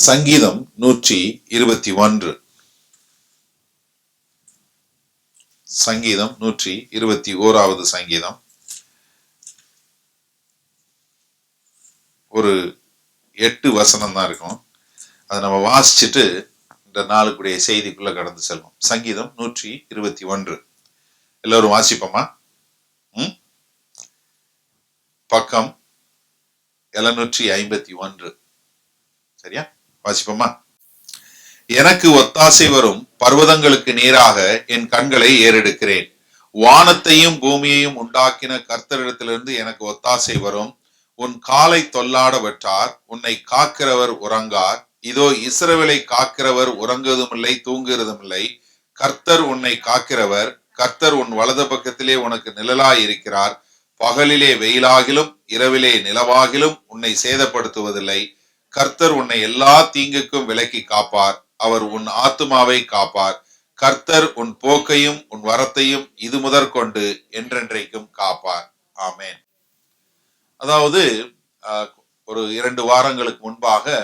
சங்கீதம் 121. சங்கீதம் 121வது சங்கீதம். ஒரு 8 வசனம் தான் இருக்கும். அதை நம்ம வாசிச்சுட்டு இந்த நாளுக்குடைய செய்திக்குள்ள கடந்து செல்வோம். சங்கீதம் 121. எல்லாரும் வாசிப்போமா? பக்கம் 751. சரியா? வாசிப்போமா? எனக்கு ஒத்தாசை வரும் பர்வதங்களுக்கு நேராக என் கண்களை ஏறெடுக்கிறேன். வானத்தையும் பூமியையும் உண்டாக்கின கர்த்தரிடத்திலிருந்து எனக்கு ஒத்தாசை வரும். உன் காலை தொல்லாட வெற்றார், உன்னை காக்கிறவர் உறங்கார். இதோ இஸ்ரவேலை காக்கிறவர் உறங்குவதும் இல்லை, தூங்குகிறதும் இல்லை. கர்த்தர் உன்னை காக்கிறவர். கர்த்தர் உன் வலது பக்கத்திலே உனக்கு நிழலாய் இருக்கிறார். பகலிலே வெயிலாகிலும் இரவிலே நிலவாகிலும் உன்னை சேதப்படுத்துவதில்லை. கர்த்தர் உன்னை எல்லா தீங்குக்கும் விலக்கி காப்பார். அவர் உன் ஆத்துமாவை காப்பார். கர்த்தர் உன் போக்கையும் உன் வரத்தையும் இது முதற்கொண்டு என்றென்றைக்கும் காப்பார். ஆமேன். அதாவது ஒரு 2 வாரங்களுக்கு முன்பாக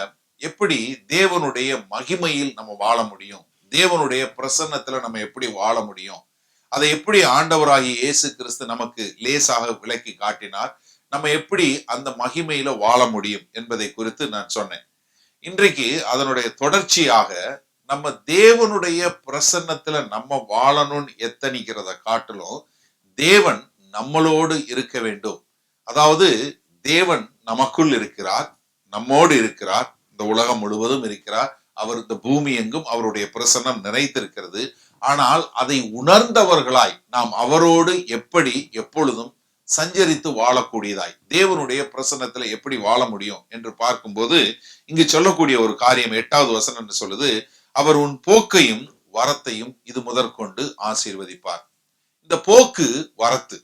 எப்படி தேவனுடைய மகிமையில் நம்ம வாழ முடியும், தேவனுடைய பிரசன்னத்துல நம்ம எப்படி வாழ முடியும், அதை எப்படி ஆண்டவராகிய இயேசு கிறிஸ்து நமக்கு லேசாக விளக்கி காட்டினார், நம்ம எப்படி அந்த மகிமையில வாழ முடியும் என்பதை குறித்து நான் சொன்னேன். இன்றைக்கு அதனுடைய தொடர்ச்சியாக நம்ம தேவனுடைய பிரசன்னத்துல நம்ம வாழணும்னு எத்தனிக்கிறத காட்டிலும் தேவன் நம்மளோடு இருக்க வேண்டும். அதாவது தேவன் நமக்குள் இருக்கிறார், நம்மோடு இருக்கிறார், இந்த உலகம் முழுவதும் இருக்கிறார். அவர் இந்த பூமி எங்கும் அவருடைய பிரசன்னம் நிறைத்திருக்கிறது. ஆனால் அதை உணர்ந்தவர்களாய் நாம் அவரோடு எப்படி எப்பொழுதும் சஞ்சரித்து வாழக்கூடியதாய் தேவனுடைய பிரசன்னத்துல எப்படி வாழ முடியும் என்று பார்க்கும்போது இங்கு சொல்லக்கூடிய ஒரு காரியம் 8வது வசனம் என்று சொல்லுது, அவர் உன் போக்கையும் வரத்தையும் இது முதற்கொண்டு ஆசீர்வதிப்பார். இந்த போக்கு வரத்து,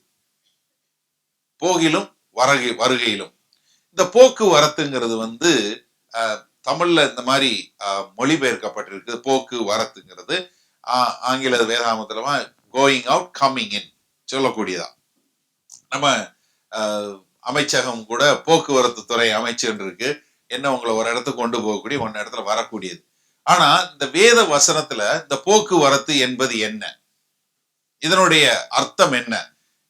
போகிலும் வருகையிலும், இந்த போக்கு வரத்துங்கிறது தமிழ்ல இந்த மாதிரி மொழிபெயர்க்கப்பட்டிருக்கு. போக்கு வரத்துங்கிறது ஆங்கில வேதாகமத்துல கோயிங் அவுட் கம்மிங் இன் சொல்லக்கூடியதா. நம்ம அமைச்சகம் கூட போக்குவரத்து துறை அமைச்சர் இருக்கு, என்ன உங்களை ஒரு இடத்துக்கு கொண்டு போகக்கூடிய, ஒன்னு இடத்துல வரக்கூடியது. ஆனா இந்த வேத வசனத்துல இந்த போக்குவரத்து என்பது என்ன, இதனுடைய அர்த்தம் என்ன,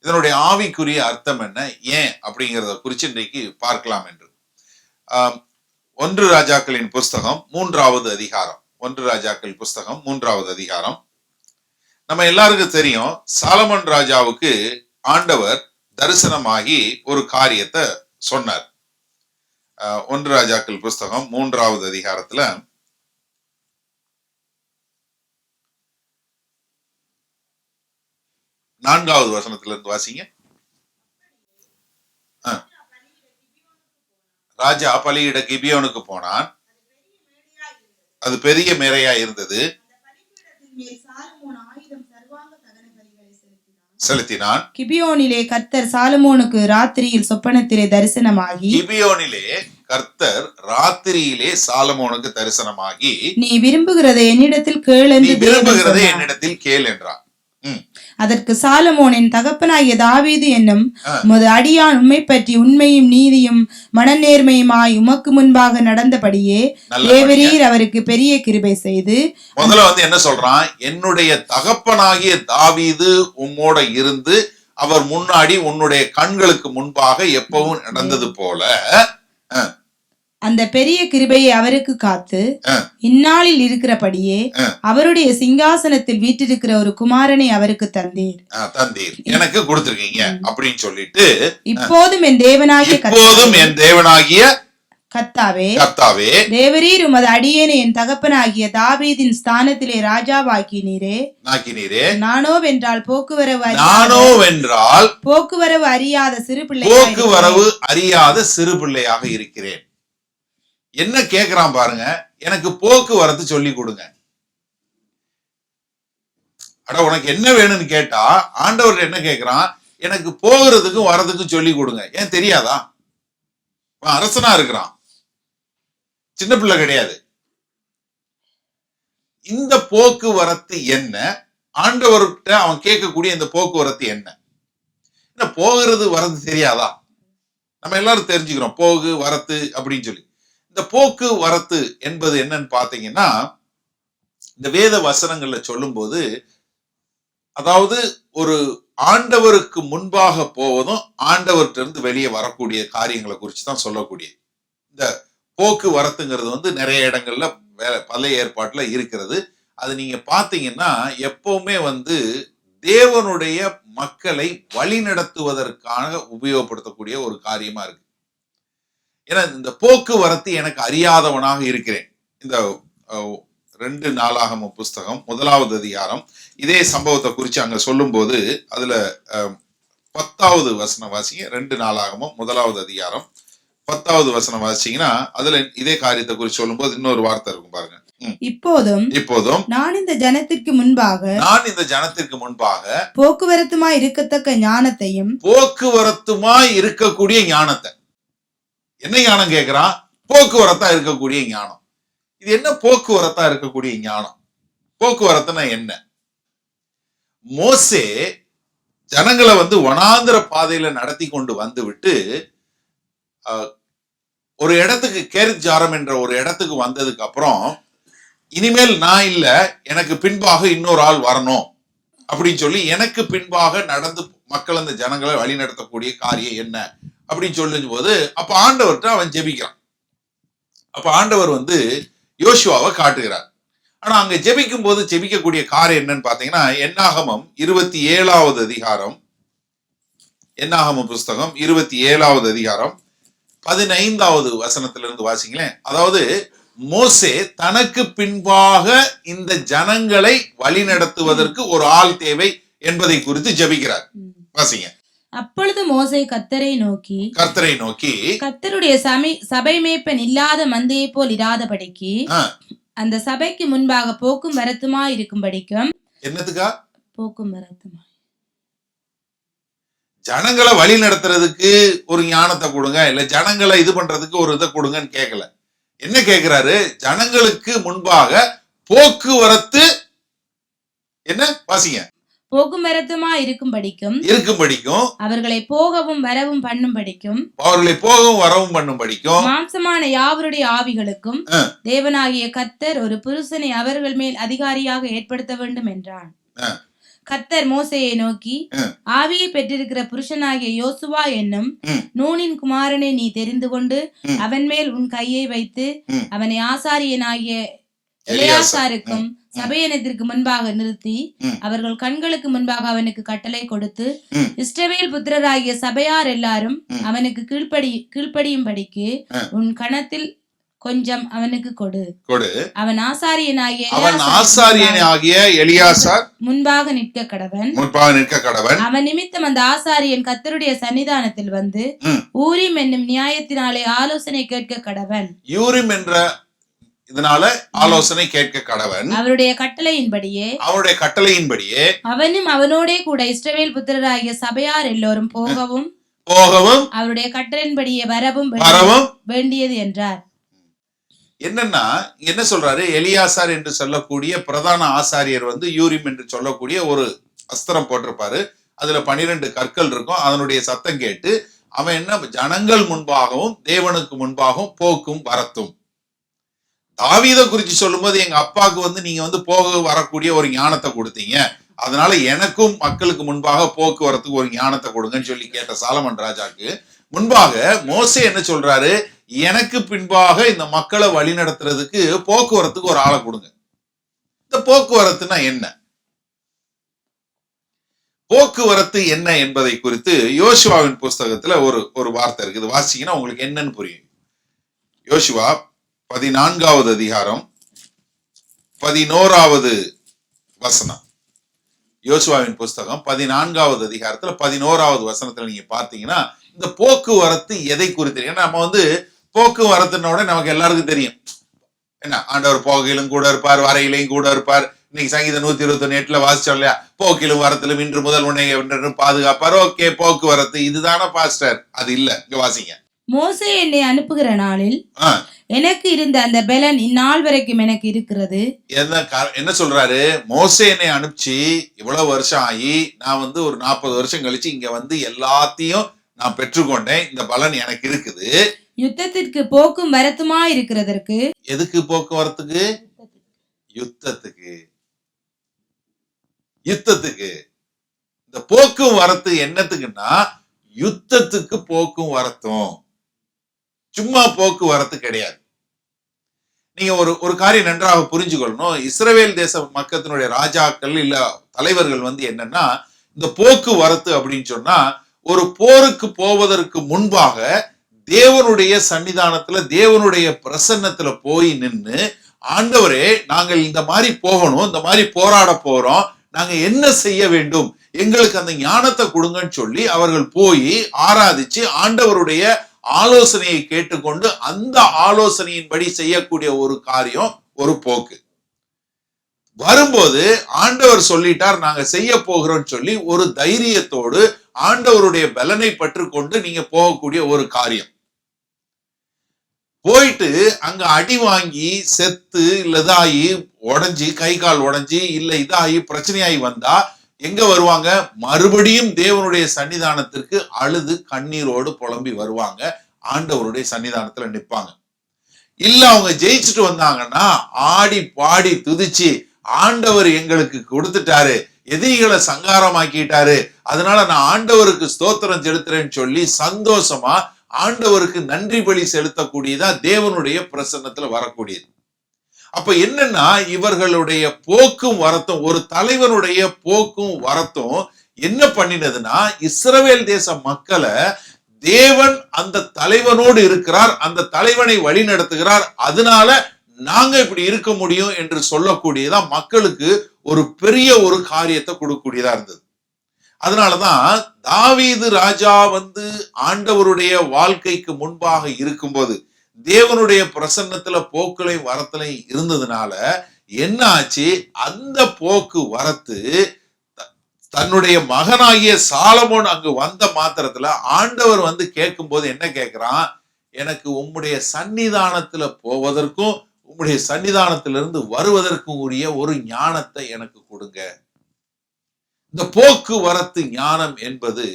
இதனுடைய ஆவிக்குரிய அர்த்தம் என்ன, ஏன் அப்படிங்கிறத குறித்து இன்றைக்கு பார்க்கலாம் என்று 1 ராஜாக்களின் புஸ்தகம் 3வது அதிகாரம். 1 ராஜாக்கள் புஸ்தகம் 3வது அதிகாரம். நம்ம எல்லாருக்கும் தெரியும், சாலமன் ராஜாவுக்கு ஆண்டவர் தரிசனமாகி ஒரு காரியத்தை சொன்னார். 1 ராஜாக்கள் புஸ்தகம் 3வது அதிகாரத்துல 4வது வசனத்துல இருந்து வாசிங்க. ராஜா பலியிட கிபியோனுக்கு போனான். அது பெரிய மேரையா இருந்தது. செலுத்தினான். கிபியோனிலே கர்த்தர் சாலமோனுக்கு ராத்திரியில் சொப்பனத்திலே தரிசனமாகி, கிபியோனிலே கர்த்தர் ராத்திரியிலே சாலமோனுக்கு தரிசனமாகி, நீ விரும்புகிறதை என்னிடத்தில் கேள் என்றார். அதற்கு சாலமோனின் தகப்பனாகிய தாவீது என்னும் உமது அடியான் உம்மை பற்றி உண்மையும் நீதியும் மனநேர்மையுமாய் உமக்கு முன்பாக நடந்தபடியே தேவரீர் அவருக்கு பெரிய கிருபை செய்து. முதல்ல என்ன சொல்றான், என்னுடைய தகப்பனாகிய தாவீது உம்மோட இருந்து அவர் முன்னாடி உன்னுடைய கண்களுக்கு முன்பாக எப்பவும் நடந்தது போல அந்த பெரிய கிருபையை அவருக்கு காத்து இந்நாளில் இருக்கிறபடியே அவருடைய சிங்காசனத்தில் வீற்றிருக்கிற ஒரு குமாரனை அவருக்கு தந்தீர், எனக்கு கொடுத்திருக்கீங்க அப்படின்னு சொல்லிட்டு, இப்போதும் என் தேவனாகிய கர்த்தாவே தேவரீர் உமது அடியேனை என் தகப்பனாகிய தாவீதின் ஸ்தானத்திலே ராஜாவாக்கினீரே. நானோவென்றால் போக்குவரவு அறியாத சிறு பிள்ளையாக இருக்கிறேன். என்ன கேக்குறான் பாருங்க, எனக்கு போக்குவரத்து சொல்லி கொடுங்க. அட உனக்கு என்ன வேணும்னு கேட்டா ஆண்டவர் என்ன கேக்குறான், எனக்கு போகிறதுக்கும் வரதுக்கும் சொல்லி கொடுங்க. ஏன் தெரியாதா? அரசனா இருக்கிறான், சின்ன பிள்ளை கிடையாது. இந்த போக்குவரத்து என்ன, ஆண்டவர்கிட்ட அவன் கேட்கக்கூடிய இந்த போக்குவரத்து என்ன? போகிறது வரது தெரியாதா? நம்ம எல்லாரும் தெரிஞ்சுக்கிறோம், போகு வரத்து அப்படின்னு சொல்லி. இந்த போக்குவரத்து என்பது என்னன்னு பாத்தீங்கன்னா, இந்த வேத வசனங்கள்ல சொல்லும்போது, அதாவது ஒரு ஆண்டவருக்கு முன்பாக போவதும் ஆண்டவர்கிட்ட இருந்து வெளியே வரக்கூடிய காரியங்களை குறித்து தான் சொல்லக்கூடிய இந்த போக்குவரத்துங்கிறது வந்து நிறைய இடங்கள்ல பல ஏற்பாட்டுல இருக்கிறது. அது நீங்க பாத்தீங்கன்னா எப்பவுமே வந்து தேவனுடைய மக்களை வழி நடத்துவதற்காக உபயோகப்படுத்தக்கூடிய ஒரு காரியமா இருக்கு. ஏன்னா இந்த போக்குவரத்து எனக்கு அறியாதவனாக இருக்கிறேன். இந்த 2 நாளாகம புஸ்தகம் 1வது அதிகாரம் இதே சம்பவத்தை குறித்து அங்க சொல்லும் போது அதுல 10வது வசனம் வாசிங்க. 2 நாளாகமம் 1வது அதிகாரம் 10வது வசனம் வாசிச்சீங்கன்னா அதுல இதே காரியத்தை குறித்து சொல்லும் போது இன்னொரு வார்த்தை இருக்கும் பாருங்க. இப்போதும் நான் இந்த ஜனத்திற்கு முன்பாக போக்குவரத்துமாய் இருக்கத்தக்க ஞானத்தையும் இருக்கக்கூடிய ஞானத்தை, என்ன ஞானம் கேட்கிறான்? போக்குவரத்தா இருக்கக்கூடிய ஞானம். இது என்ன போக்குவரத்தா இருக்கக்கூடிய ஞானம்? போக்குவரத்துனா என்ன? மோசே ஜனங்களை வந்து வனாந்திர பாதையில நடத்தி கொண்டு வந்து விட்டு ஒரு இடத்துக்கு கேரிஜாரம் என்ற ஒரு இடத்துக்கு வந்ததுக்கு அப்புறம், இனிமேல் நான் இல்ல, எனக்கு பின்பாக இன்னொரு ஆள் வரணும் அப்படின்னு சொல்லி எனக்கு பின்பாக நடந்து மக்கள் அந்த ஜனங்களை வழி நடத்தக்கூடிய காரியம் என்ன அப்படின்னு சொல்லும் போது அப்ப ஆண்டவர்கிட்ட அவன் ஜெபிக்கிறான். அப்ப ஆண்டவர் வந்து யோசுவாவை காட்டுகிறார். ஆனா அங்க ஜெபிக்கும் போது ஜெபிக்கக்கூடிய காரியம் என்னன்னு பாத்தீங்கன்னா, என்னாகமம் 27வது அதிகாரம், என்னாகமம் புஸ்தகம் 27வது அதிகாரம் 15வது வசனத்திலிருந்து வாசிங்களேன். அதாவது மோசே தனக்கு பின்பாக இந்த ஜனங்களை வழி நடத்துவதற்கு ஒரு ஆள் தேவை என்பதை குறித்து ஜெபிக்கிறார். வாசிங்க. அப்பொழுது மோசே கர்த்தரை நோக்கி கர்த்தருடைய சபை மேய்ப்பன் இல்லாத மந்தையை போல் இராதபடிக்கு அந்த சபைக்கு முன்பாக போக்கும் வரத்துமா இருக்கும்படிக்கும். என்னத்துக்கா போக்கும் வரத்துமா? ஜனங்களை வழி நடத்துறதுக்கு ஒரு ஞானத்தை கொடுங்க, இல்ல ஜனங்களை இது பண்றதுக்கு ஒரு இதை கொடுங்கன்னு கேட்கல. என்ன கேட்கிறாரு? ஜனங்களுக்கு முன்பாக போக்குவரத்து என்ன வாசிங்க. போக்குவரத்துமா இருக்கும்படிக்கும் அவர்களை போகவும் வரவும் பண்ணும்படிக்கும் மாம்சமான யாவருடைய ஆவிகளுக்கும் தேவனாகிய கர்த்தர் ஒரு புருஷனை அவர்கள் மேல் அதிகாரியாக ஏற்படுத்த வேண்டும் என்றான். கர்த்தர் மோசேயை நோக்கி, ஆவியை பெற்றிருக்கிற புருஷனாகிய யோசுவா என்னும் நூனின் குமாரனை நீ தெரிந்து கொண்டு அவன் மேல் உன் கையை வைத்து அவனை ஆசாரியனாகிய எலெயாசாருக்கும் சபையினத்திற்கு முன்பாக நிறுத்தி அவர்கள் கண்களுக்கு முன்பாக அவனுக்கு கட்டளை கொடுத்து இஸ்ரவேல் புத்திரராகிய சபையார் எல்லாரும் அவனுக்கு கீழ்ப்படியும்படிக்கு உன் கணத்தில் கொஞ்சம் அவனுக்கு கொடு. அவன் ஆசாரியனாகிய எலியாசார் முன்பாக நிற்க கடவன். அவன் நிமித்தம் அந்த ஆசாரியன் கர்த்தருடைய சன்னிதானத்தில் வந்து ஊரிம் என்னும் நியாயத்தினாலே ஆலோசனை கேட்க கடவன். யூரிம் என்ற இதனால ஆலோசனை கேட்க கடவன். அவருடைய கட்டளையின்படியே அவனும் அவனோடே கூட இஸ்ரவேல் புத்திரராகிய சபையார் எல்லோரும் போகவும் அவருடைய கட்டளையின்படியே வரவும் வேண்டியது என்றார். என்னன்னா என்ன சொல்றாரு? எலியாசார் என்று சொல்லக்கூடிய பிரதான ஆசாரியர் வந்து யூரிம் என்று சொல்லக்கூடிய ஒரு அஸ்திரம் போட்டிருப்பாரு. அதுல 12 கற்கள் இருக்கும். அதனுடைய சத்தம் கேட்டு அவன் என்ன ஜனங்கள் முன்பாகவும் தேவனுக்கு முன்பாகவும் போக்கும் வரத்தும். தாவீதை குறித்து சொல்லும் போது எங்க அப்பாவுக்கு வந்து நீங்க வந்து போக வரக்கூடிய ஒரு ஞானத்தை கொடுத்தீங்க, அதனால எனக்கும் மக்களுக்கு முன்பாக போக்குவரத்துக்கு ஒரு ஞானத்தை கொடுங்கன்னு சொல்லி கேட்ட சாலமன் ராஜாக்கு முன்பாக மோசே என்ன சொல்றாரு? எனக்கு பின்பாக இந்த மக்களை வழி நடத்துறதுக்கு போக்குவரத்துக்கு ஒரு ஆளை கொடுங்க. இந்த போக்குவரத்துனா என்ன? போக்குவரத்து என்ன என்பதை குறித்து யோசுவாவின் புஸ்தகத்துல ஒரு வார்த்தை இருக்குது. வாசிங்கன்னா உங்களுக்கு என்னன்னு புரியும். யோசுவா 14வது அதிகாரம் 11வது வசனம். யோசுவாவின் புஸ்தகம் 14வது அதிகாரத்துல 11வது வசனத்துல நீங்க பாத்தீங்கன்னா இந்த போக்குவரத்து எதை குறித்து, ஏன்னா நம்ம வந்து போக்குவரத்துனோட நமக்கு எல்லாருக்கும் தெரியும் என்ன, ஆண்டவர் போகையிலும் கூட இருப்பார், வரையிலையும் கூட இருப்பார். இன்னைக்கு சங்கீதம் 128 வாசிச்சோம் இல்லையா? போக்கிலும் வரத்திலும் இன்று முதல் உன்னை பாதுகாப்பார். ஓகே, போக்குவரத்து இதுதானே பாஸ்டர்? அது இல்ல. இங்க வாசிங்க. மோசே என்னை அனுப்புகிற நாளில் எனக்கு இருந்த அந்த பலன் இந்நாள் வரைக்கும் எனக்கு இருக்கிறது. என்ன சொல்றாரு? மோசே என்னை அனுப்பிச்சு இவ்வளவு வருஷம் ஆகி நான் வந்து ஒரு 40 வருஷம் கழிச்சு இங்க வந்து எல்லாத்தையும் நான் பெற்றுக்கொண்டேன். இந்த பலன் எனக்கு இருக்குது. யுத்தத்திற்கு போக்கும் வரத்துமா இருக்கிறதற்கு. எதுக்கு போக்குவரத்துக்கு? யுத்தத்துக்கு. யுத்தத்துக்கு. இந்த போக்கும் வரத்து என்னத்துக்குன்னா யுத்தத்துக்கு போக்கும் வரத்தும், சும்மா போக்குவரத்து கிடையாது. நீங்க ஒரு காரியம் நன்றாக புரிஞ்சுக்கொள்ளணும். இஸ்ரவேல் தேச மக்கத்தினுடைய ராஜாக்கள் இல்ல தலைவர்கள் என்னன்னா, இந்த போக்குவரத்து அப்படின்னு சொன்னா ஒரு போருக்கு போவதற்கு முன்பாக தேவனுடைய சன்னிதானத்துல தேவனுடைய பிரசன்னத்துல போய் நின்று, ஆண்டவரே நாங்கள் இந்த மாதிரி போகணும், இந்த மாதிரி போராட போறோம், நாங்க என்ன செய்ய வேண்டும், எங்களுக்கு அந்த ஞானத்தை கொடுங்கன்னு சொல்லி அவர்கள் போய் ஆராதிச்சு ஆண்டவருடைய ஆலோசனையை கேட்டுக்கொண்டு அந்த ஆலோசனையின்படி செய்யக்கூடிய ஒரு காரியம் ஒரு போக்கு. வரும்போது ஆண்டவர் சொல்லிட்டார் நாங்க செய்ய போகிறோம்னு சொல்லி ஒரு தைரியத்தோடு ஆண்டவருடைய பலனை பற்றுக்கொண்டு நீங்க போகக்கூடிய ஒரு காரியம். போயிட்டு அங்க அடி வாங்கி செத்து இல்ல இதாகி உடஞ்சி கை கால் உடஞ்சி இல்ல இதாகி பிரச்சனையாகி வந்தா எங்க வருவாங்க? மறுபடியும் தேவனுடைய சன்னிதானத்திற்கு அழுது கண்ணீரோடு புலம்பி வருவாங்க, ஆண்டவருடைய சன்னிதானத்துல நிற்பாங்க. இல்ல அவங்க ஜெயிச்சுட்டு வந்தாங்கன்னா ஆடி பாடி துதிச்சு ஆண்டவர் எங்களுக்கு கொடுத்துட்டாரு, எதிரிகளை சங்காரமாக்கிட்டாரு, அதனால நான் ஆண்டவருக்கு ஸ்தோத்திரம் செலுத்துறேன்னு சொல்லி சந்தோஷமா ஆண்டவருக்கு நன்றி பலி செலுத்தக்கூடியதா தேவனுடைய பிரசன்னத்துல வரக்கூடியது. அப்ப என்னன்னா இவர்களுடைய போக்கும் வரத்தும், ஒரு தலைவனுடைய போக்கும் வரத்தும் என்ன பண்ணினதுன்னா இஸ்ரவேல் தேச மக்களை தேவன் அந்த தலைவனோடு இருக்கிறார், அந்த தலைவனை வழி நடத்துகிறார், அதனால நாங்க இப்படி இருக்க முடியும் என்று சொல்லக்கூடியதா மக்களுக்கு ஒரு பெரிய ஒரு காரியத்தை கொடுக்கக்கூடியதா இருந்தது. அதனாலதான் தாவீது ராஜா ஆண்டவருடைய வாழ்க்கைக்கு முன்பாக இருக்கும்போது தேவனுடைய பிரசன்னத்துல போக்குலை வரத்தலை இருந்ததுனால என்ன ஆச்சு? அந்த போக்கு வரத்து தன்னுடைய மகனாகிய சாலமோன் அங்கு வந்த மாத்திரத்துல ஆண்டவர் கேட்கும் போது என்ன கேட்கிறான்? எனக்கு உம்முடைய சன்னிதானத்துல போவதற்கும் உம்முடைய சன்னிதானத்திலிருந்து வருவதற்கும் உரிய ஒரு ஞானத்தை எனக்கு கொடுங்க. இந்த போக்குவரத்து ஞானம் என்பது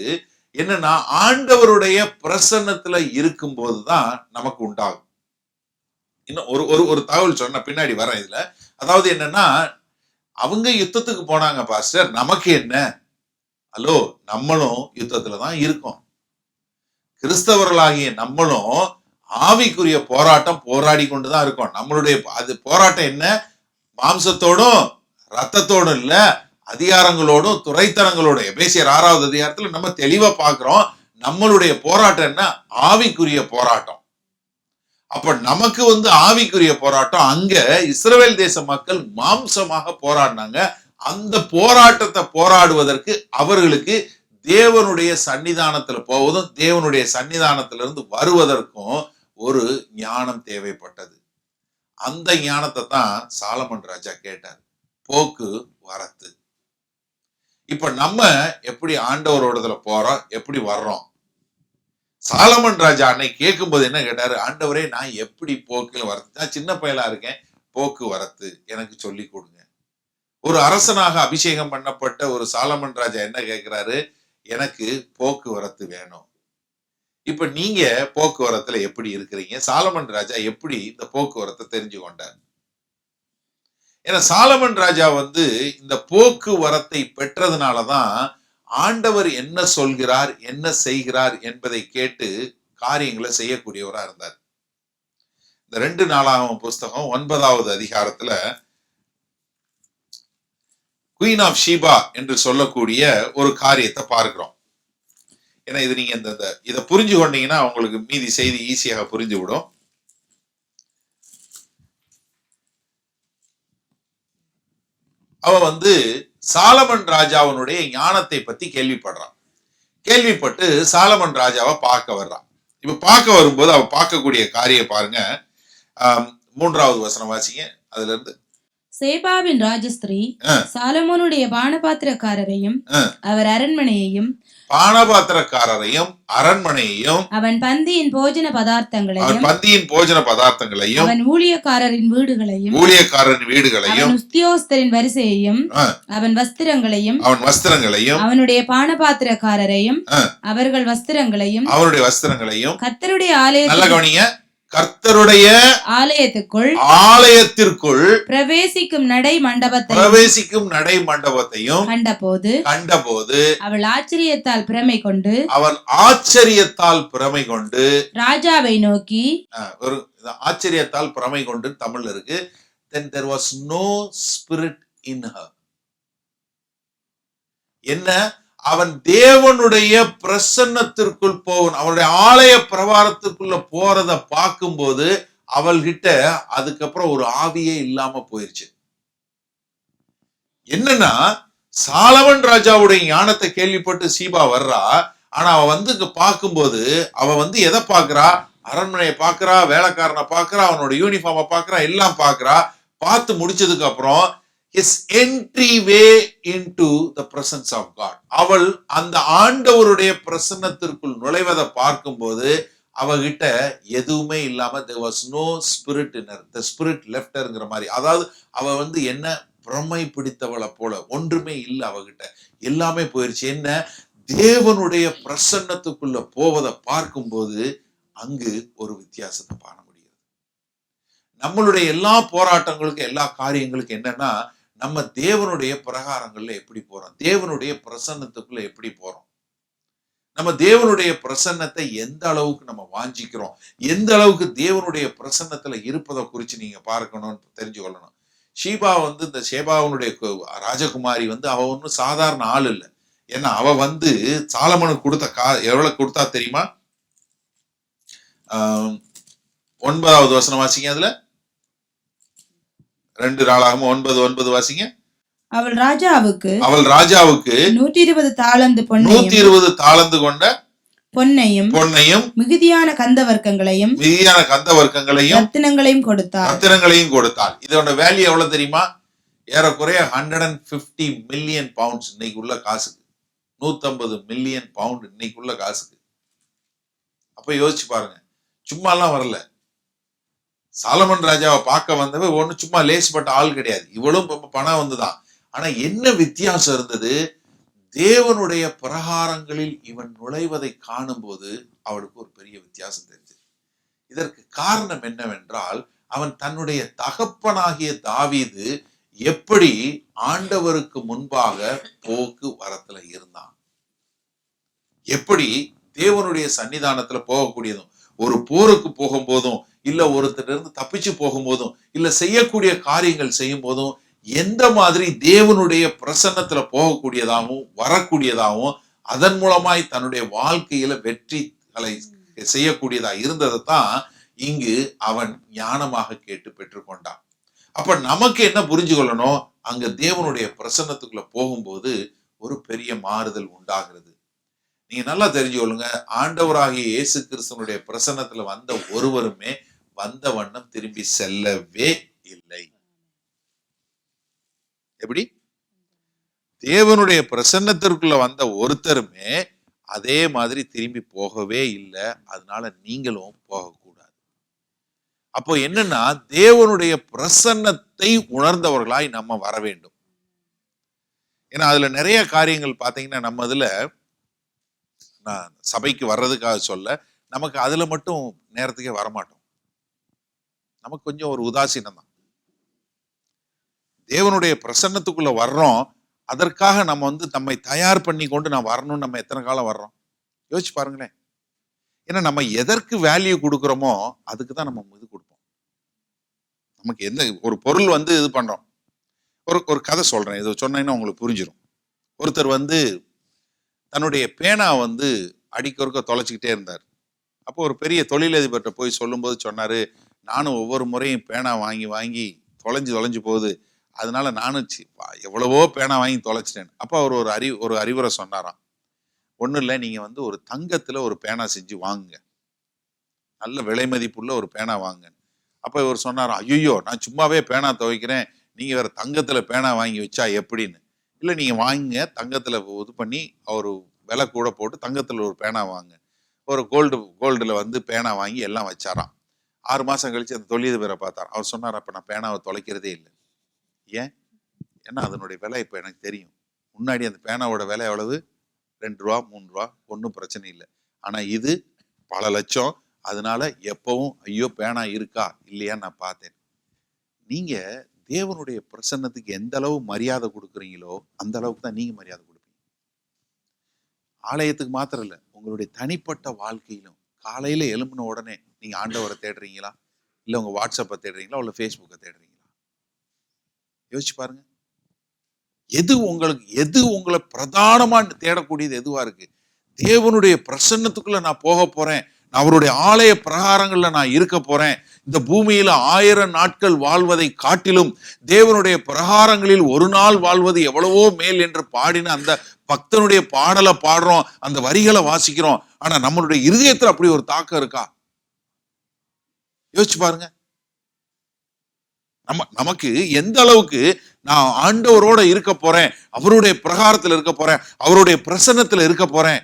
என்னன்னா ஆண்டவருடைய பிரசன்னத்துல இருக்கும் போதுதான் நமக்கு உண்டாகும். இன்னும் ஒரு தகவல் சொன்ன பின்னாடி வரேன் இதுல. அதாவது என்னன்னா அவங்க யுத்தத்துக்கு போனாங்க பாஸ்டர், நமக்கு என்ன? ஹலோ, நம்மளும் யுத்தத்துல தான் இருக்கோம். கிறிஸ்தவர்களாகிய நம்மளும் ஆவிக்குரிய போராட்டம் போராடி கொண்டுதான் இருக்கோம். நம்மளுடைய அது போராட்டம் என்ன? மாம்சத்தோடும் ரத்தத்தோடும் இல்ல, அதிகாரங்களோடும் துறைத்தனங்களோடும். எபேசியர் 6வது அதிகாரத்துல நம்ம தெளிவா பார்க்கிறோம் நம்மளுடைய போராட்டம் என்ன? ஆவிக்குரிய போராட்டம். அப்ப நமக்கு ஆவிக்குரிய போராட்டம். அங்க இஸ்ரவேல் தேச மக்கள் மாம்சமாக போராடினாங்க. அந்த போராட்டத்தை போராடுவதற்கு அவர்களுக்கு தேவனுடைய சன்னிதானத்துல போவதும் தேவனுடைய சன்னிதானத்திலிருந்து வருவதற்கும் ஒரு ஞானம் தேவைப்பட்டது. அந்த ஞானத்தை தான் சாலமன் ராஜா கேட்டார், போக்கு வரத்து. இப்ப நம்ம எப்படி ஆண்டவரோடதுல போறோம், எப்படி வர்றோம்? சாலமன் ராஜா அன்னைக்கு கேட்கும் போது என்ன கேட்டாரு? ஆண்டவரே, நான் எப்படி போக்குல வரத்து? நான் சின்ன பயலா இருக்கேன், போக்கு வரத்து எனக்கு சொல்லி கொடுங்க. ஒரு அரசனாக அபிஷேகம் பண்ணப்பட்ட ஒரு சாலமன் ராஜா என்ன கேட்கிறாரு? எனக்கு போக்குவரத்து வேணும். இப்ப நீங்க போக்குவரத்துல எப்படி இருக்கிறீங்க? சாலமன் ராஜா எப்படி இந்த போக்குவரத்தை தெரிஞ்சு கொண்டார்? ஏன்னா சாலமன் ராஜா இந்த போக்குவரத்தை பெற்றதுனாலதான் ஆண்டவர் என்ன சொல்கிறார், என்ன செய்கிறார் என்பதை கேட்டு காரியங்களை செய்யக்கூடியவரா இருந்தார். இந்த 2 நாளாகமம் புஸ்தகம் 9வது அதிகாரத்துல குயின் ஆஃப் ஷீபா என்று சொல்லக்கூடிய ஒரு காரியத்தை பார்க்கிறோம். ஏன்னா இது நீங்க இதை புரிஞ்சு கொண்டீங்கன்னா உங்களுக்கு மீதி செய்தி ஈஸியாக புரிஞ்சு விடும். அவ சாலமன் ராஜாவினுடைய ஞானத்தை பத்தி கேள்விப்படுறான். கேள்விப்பட்டு சாலமன் ராஜாவை பார்க்க வர்றான். இப்ப பார்க்க வரும்போது அவ பார்க்கக்கூடிய காரியம் பாருங்க. 3வது வசனம் வாசிங்க. அதுல இருந்து சேபாவின் ராஜஸ்திரீ சாலமோனுடைய பானபாத்திரக்காரரையும் அவர் அரண்மனையையும் பானபாத்திரக்காரரையும் அரண்மனையையும் அவன் பந்தியின் போஜன பதார்த்தங்களையும் அவன் ஊழியக்காரரின் வீடுகளையும் அவன் உத்தியோகஸ்தரின் வரிசையையும் அவன் வஸ்திரங்களையும் அவனுடைய பானபாத்திரக்காரரையும் அவர்கள் வஸ்திரங்களையும் கர்த்தருடைய கர்த்தருடைய ஆலயத்திற்குள் பிரவேசிக்கும் நடை மண்டபத்தையும் கண்டபோது அவள் ஆச்சரியத்தால் பிரமை கொண்டு ராஜாவை நோக்கி, ஒரு ஆச்சரியத்தால் பிரமை கொண்டு தமிழ்ல இருக்கு, then there was no spirit in her. என்ன, அவன் தேவனுடைய பிரசன்னத்திற்குள் போவன், அவனுடைய ஆலய பிரவாரத்திற்குள்ள போறத பார்க்கும்போது அவள்கிட்ட அதுக்கப்புறம் ஒரு ஆவியே இல்லாம போயிருச்சு. என்னன்னா, சாலமன் ராஜாவுடைய ஞானத்தை கேள்விப்பட்டு சீபா வர்றா. ஆனா அவ இங்க பார்க்கும்போது அவ எதை பாக்குறா? அரண்மனையை பாக்குறா, வேலைக்காரனை பாக்குறா, அவனோட யூனிஃபார்மை பாக்குறா, எல்லாம் பாக்குறா. பார்த்து முடிச்சதுக்கு அப்புறம் his entry way into the presence of God, அவள் அந்த ஆண்டவருடைய பிரசன்னத்திற்குள் நுழைவதை பார்க்கும்போது அவகிட்ட எதுவுமே இல்லாம there was no spirit in her, the spirit left herங்கிற மாதிரி. அதாவது அவ என்ன பிரமை பிடித்தவளை போல ஒன்றுமே இல்லை அவகிட்ட, எல்லாமே போயிருச்சு. என்ன, தேவனுடைய பிரசன்னத்துக்குள்ள போவதை பார்க்கும்போது அங்கு ஒரு வித்தியாசத்தை காண முடியும். நம்மளுடைய எல்லா போராட்டங்களுக்கும் எல்லா காரியங்களுக்கும் என்னன்னா, நம்ம தேவனுடைய பிரகாரங்கள்ல எப்படி போறோம், தேவனுடைய பிரசன்னத்துக்குள்ள எப்படி போறோம், நம்ம தேவனுடைய பிரசன்னத்தை எந்த அளவுக்கு நம்ம வாஞ்சிக்கிறோம், எந்த அளவுக்கு தேவனுடைய பிரசன்னத்துல இருப்பதை குறிச்சு நீங்க பார்க்கணும்னு தெரிஞ்சு கொள்ளணும். ஷீபா இந்த ஷேபாவுடைய ராஜகுமாரி அவ ஒன்றும் சாதாரண ஆள் இல்லை. ஏன்னா அவ சாலமனுக்கு கொடுத்த எவ்வளவு கொடுத்தா தெரியுமா? 9வது வசனம் வாசிங்க. அதுல 2 நாளாகம 9:9 வாசிங்க. அவள் ராஜாவுக்கு 120 தாலந்து கொண்ட பொன்னையும் மிகுதியான கந்தவர்க்கங்களையும் ரத்தினங்களையும் கொடுத்தாள். இதோட வேல்யூ எவ்வளவு தெரியுமா? ஏறக்குறைய 150 மில்லியன் பவுண்ட்ஸ் இன்னைக்கு உள்ள காசுக்கு, 150 மில்லியன் பவுண்ட் இன்னைக்கு உள்ள காசுக்கு. அப்ப யோசிச்சு பாருங்க, சும்மா எல்லாம் வரல. சாலமன் ராஜாவை பார்க்க வந்தவ ஒண்ணு சும்மா லேசுப்பட்ட ஆள் கிடையாது, இவளும் பணம் வந்துதான். ஆனா என்ன வித்தியாசம் இருந்தது? தேவனுடைய பிரகாரங்களில் இவன் நுழைவதை காணும் போது அவளுக்கு ஒரு பெரிய வித்தியாசம் தெரிஞ்சது. இதற்கு காரணம் என்னவென்றால், அவன் தன்னுடைய தகப்பனாகிய தாவீது எப்படி ஆண்டவருக்கு முன்பாக போக்கு வரத்துல இருந்தான், எப்படி தேவனுடைய சன்னிதானத்துல போகக்கூடியதும், ஒரு போருக்கு போகும்போதும், இல்ல ஒருத்தர் இருந்து தப்பிச்சு போகும்போதும், இல்ல செய்யக்கூடிய காரியங்கள் செய்யும் போதும் எந்த மாதிரி தேவனுடைய பிரசன்னத்துல போகக்கூடியதாகவும் வரக்கூடியதாகவும் அதன் மூலமாய் தன்னுடைய வாழ்க்கையில வெற்றிகளை செய்யக்கூடியதா இருந்ததைத்தான் இங்கு அவன் ஞானமாக கேட்டு பெற்றுக்கொண்டான். அப்ப நமக்கு என்ன புரிஞ்சு கொள்ளணும்? அங்க தேவனுடைய பிரசன்னத்துக்குள்ள போகும்போது ஒரு பெரிய மாறுதல் உண்டாகிறது. நீங்க நல்லா தெரிஞ்சு கொள்ளுங்க, ஆண்டவராகிய இயேசு கிறிஸ்துவனுடைய பிரசன்னத்துல வந்த ஒருவருமே வந்த வண்ணம் திரும்பி செல்லவே இல்லை. எப்படி? தேவனுடைய பிரசன்னத்திற்குள்ள வந்த ஒருத்தருமே அதே மாதிரி திரும்பி போகவே இல்லை. அதனால நீங்களும் போகக்கூடாது. அப்போ என்னன்னா, தேவனுடைய பிரசன்னத்தை உணர்ந்தவர்களாய் நம்ம வர வேண்டும். ஏன்னா அதுல நிறைய காரியங்கள் பாத்தீங்கன்னா, நம்ம அதுல நான் சபைக்கு வர்றதுக்காக சொல்ல, நமக்கு அதுல மட்டும் நேரத்துக்கே வரமாட்டோம். நமக்கு கொஞ்சம் ஒரு உதாசீனம் தான். தேவனுடைய பிரசன்னத்துக்குள்ள வர்றோம், அதற்காக நம்ம நம்மை தயார் பண்ணி கொண்டு நான் வரணும்னு நம்ம எத்தனை காலம் வர்றோம் யோசிச்சு பாருங்களேன். ஏன்னா நம்ம எதற்கு வேல்யூ கொடுக்குறோமோ அதுக்கு தான் நம்ம இது கொடுப்போம். நமக்கு எந்த ஒரு பொருள் இது பண்றோம். ஒரு கதை சொல்றேன், இது சொன்னீங்கன்னா உங்களுக்கு புரிஞ்சிடும். ஒருத்தர் தன்னுடைய பேனா அடிக்கொருக்க தொலைச்சிக்கிட்டே இருந்தார். அப்போ ஒரு பெரிய தொழிலதிபர்கிட்ட போய் சொல்லும்போது சொன்னாரு, நானும் ஒவ்வொரு முறையும் பேனா வாங்கி வாங்கி தொலைஞ்சு போகுது, அதனால நானும் எவ்வளவோ பேனா வாங்கி தொலைச்சிட்டேன். அப்போ அவர் ஒரு அறிவுரை சொன்னாராம். ஒன்றும் இல்லை, நீங்க ஒரு தங்கத்துல ஒரு பேனா செஞ்சு வாங்குங்க, நல்ல விலை மதிப்புள்ள ஒரு பேனா வாங்க. அப்போ இவர் சொன்னாராம், ஐயோ நான் சும்மாவே பேனா துவைக்கிறேன், நீங்க வேற தங்கத்துல பேனா வாங்கி வச்சா எப்படின்னு. இல்லை நீங்க வாங்குங்க, தங்கத்துல இது பண்ணி அவர் விலை கூட போட்டு தங்கத்துல ஒரு பேனா வாங்க, ஒரு கோல்டுல வந்து பேனா வாங்கி எல்லாம் வச்சாராம். 6 மாசம் கழிச்சு அந்த தொழிலதிபரை பார்த்தார். அவர் சொன்னார், அப்ப நான் பேனாவை தொலைக்கிறதே இல்லை. ஏன்? ஏன்னா அதனுடைய விலை இப்ப எனக்கு தெரியும். முன்னாடி அந்த பேனாவோட விலை எவ்வளவு? 2 ரூபா 3 ரூபா, ஒன்றும் பிரச்சனை இல்லை. ஆனா இது பல லட்சம். அதனால எப்பவும் ஐயோ பேனா இருக்கா இல்லையா நான் பார்த்தேன். நீங்க தேவனுடைய பிரசன்னத்துக்கு எந்த அளவு மரியாதை கொடுக்குறீங்களோ அந்த அளவுக்கு தான் நீங்க மரியாதை கொடுப்பீங்க. ஆலயத்துக்கு மாத்திரம் இல்ல, உங்களுடைய தனிப்பட்ட வாழ்க்கையிலும் காலையில எழும்பின உடனே நீங்க ஆண்டவரை தேடுறீங்களா, இல்ல உங்க வாட்ஸ்அப்பை தேடுறீங்களா, இல்ல ஃபேஸ்புக்கை தேடுறீங்களா? யோசிச்சு பாருங்க. எது உங்களை பிரதானமா தேடக்கூடியது எதுவா இருக்கு? தேவனுடைய பிரசன்னத்துக்குள்ள நான் போக போறேன், அவருடைய ஆலய பிரகாரங்கள்ல நான் இருக்க போறேன், இந்த பூமியில 1000 நாட்கள் வாழ்வதை காட்டிலும் தேவனுடைய பிரகாரங்களில் ஒரு நாள் வாழ்வது எவ்வளவோ மேல் என்று பாடின அந்த பக்தனுடைய பாடலை பாடுறோம், அந்த வரிகளை வாசிக்கிறோம். ஆனா நம்மளுடைய இருதயத்துல அப்படி ஒரு தாக்கம் இருக்கா? யோசிச்சு பாருங்க. நமக்கு எந்த அளவுக்கு நான் ஆண்டவரோட இருக்க போறேன், அவருடைய பிரகாரத்துல இருக்க போறேன், அவருடைய பிரசன்னத்துல இருக்க போறேன்.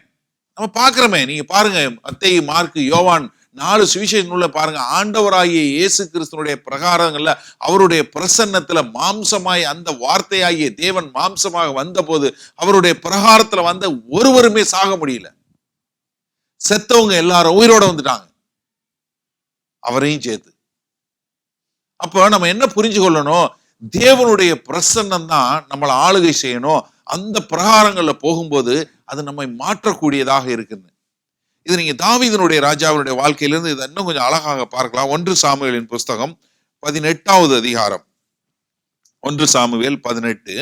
நம்ம பாக்குறோமே, நீங்க பாருங்க, மத்தேயு, மார்க்கு, யோவான் 4 சுவிசேஷ நூல்ல பாருங்க, ஆண்டவராகிய இயேசு கிறிஸ்துனுடைய பிரகாரங்கள்ல அவருடைய பிரசன்னத்துல மாம்சமாய் அந்த வார்த்தையாகிய தேவன் மாம்சமாக வந்த போது அவருடைய பிரகாரத்துல வந்த ஒருவருமே சாக முடியல. செத்தவங்க எல்லாரும் உயிரோட வந்துட்டாங்க, அவரையும் சேர்த்து. அப்ப நம்ம என்ன புரிஞ்சு கொள்ளணும்? தேவனுடைய பிரசன்னம் தான் நம்மளை ஆளுகை செய்யணும். அந்த பிரகாரங்கள்ல போகும்போது அது நம்மை மாற்றக்கூடியதாக இருக்குன்னு. இது நீங்க தாவீதினுடைய ராஜாவினுடைய வாழ்க்கையிலிருந்து இதை இன்னும் கொஞ்சம் அழகாக பார்க்கலாம். 1 சாமுவேலின் புஸ்தகம் 18வது அதிகாரம். 1 சாமுவேல் 18.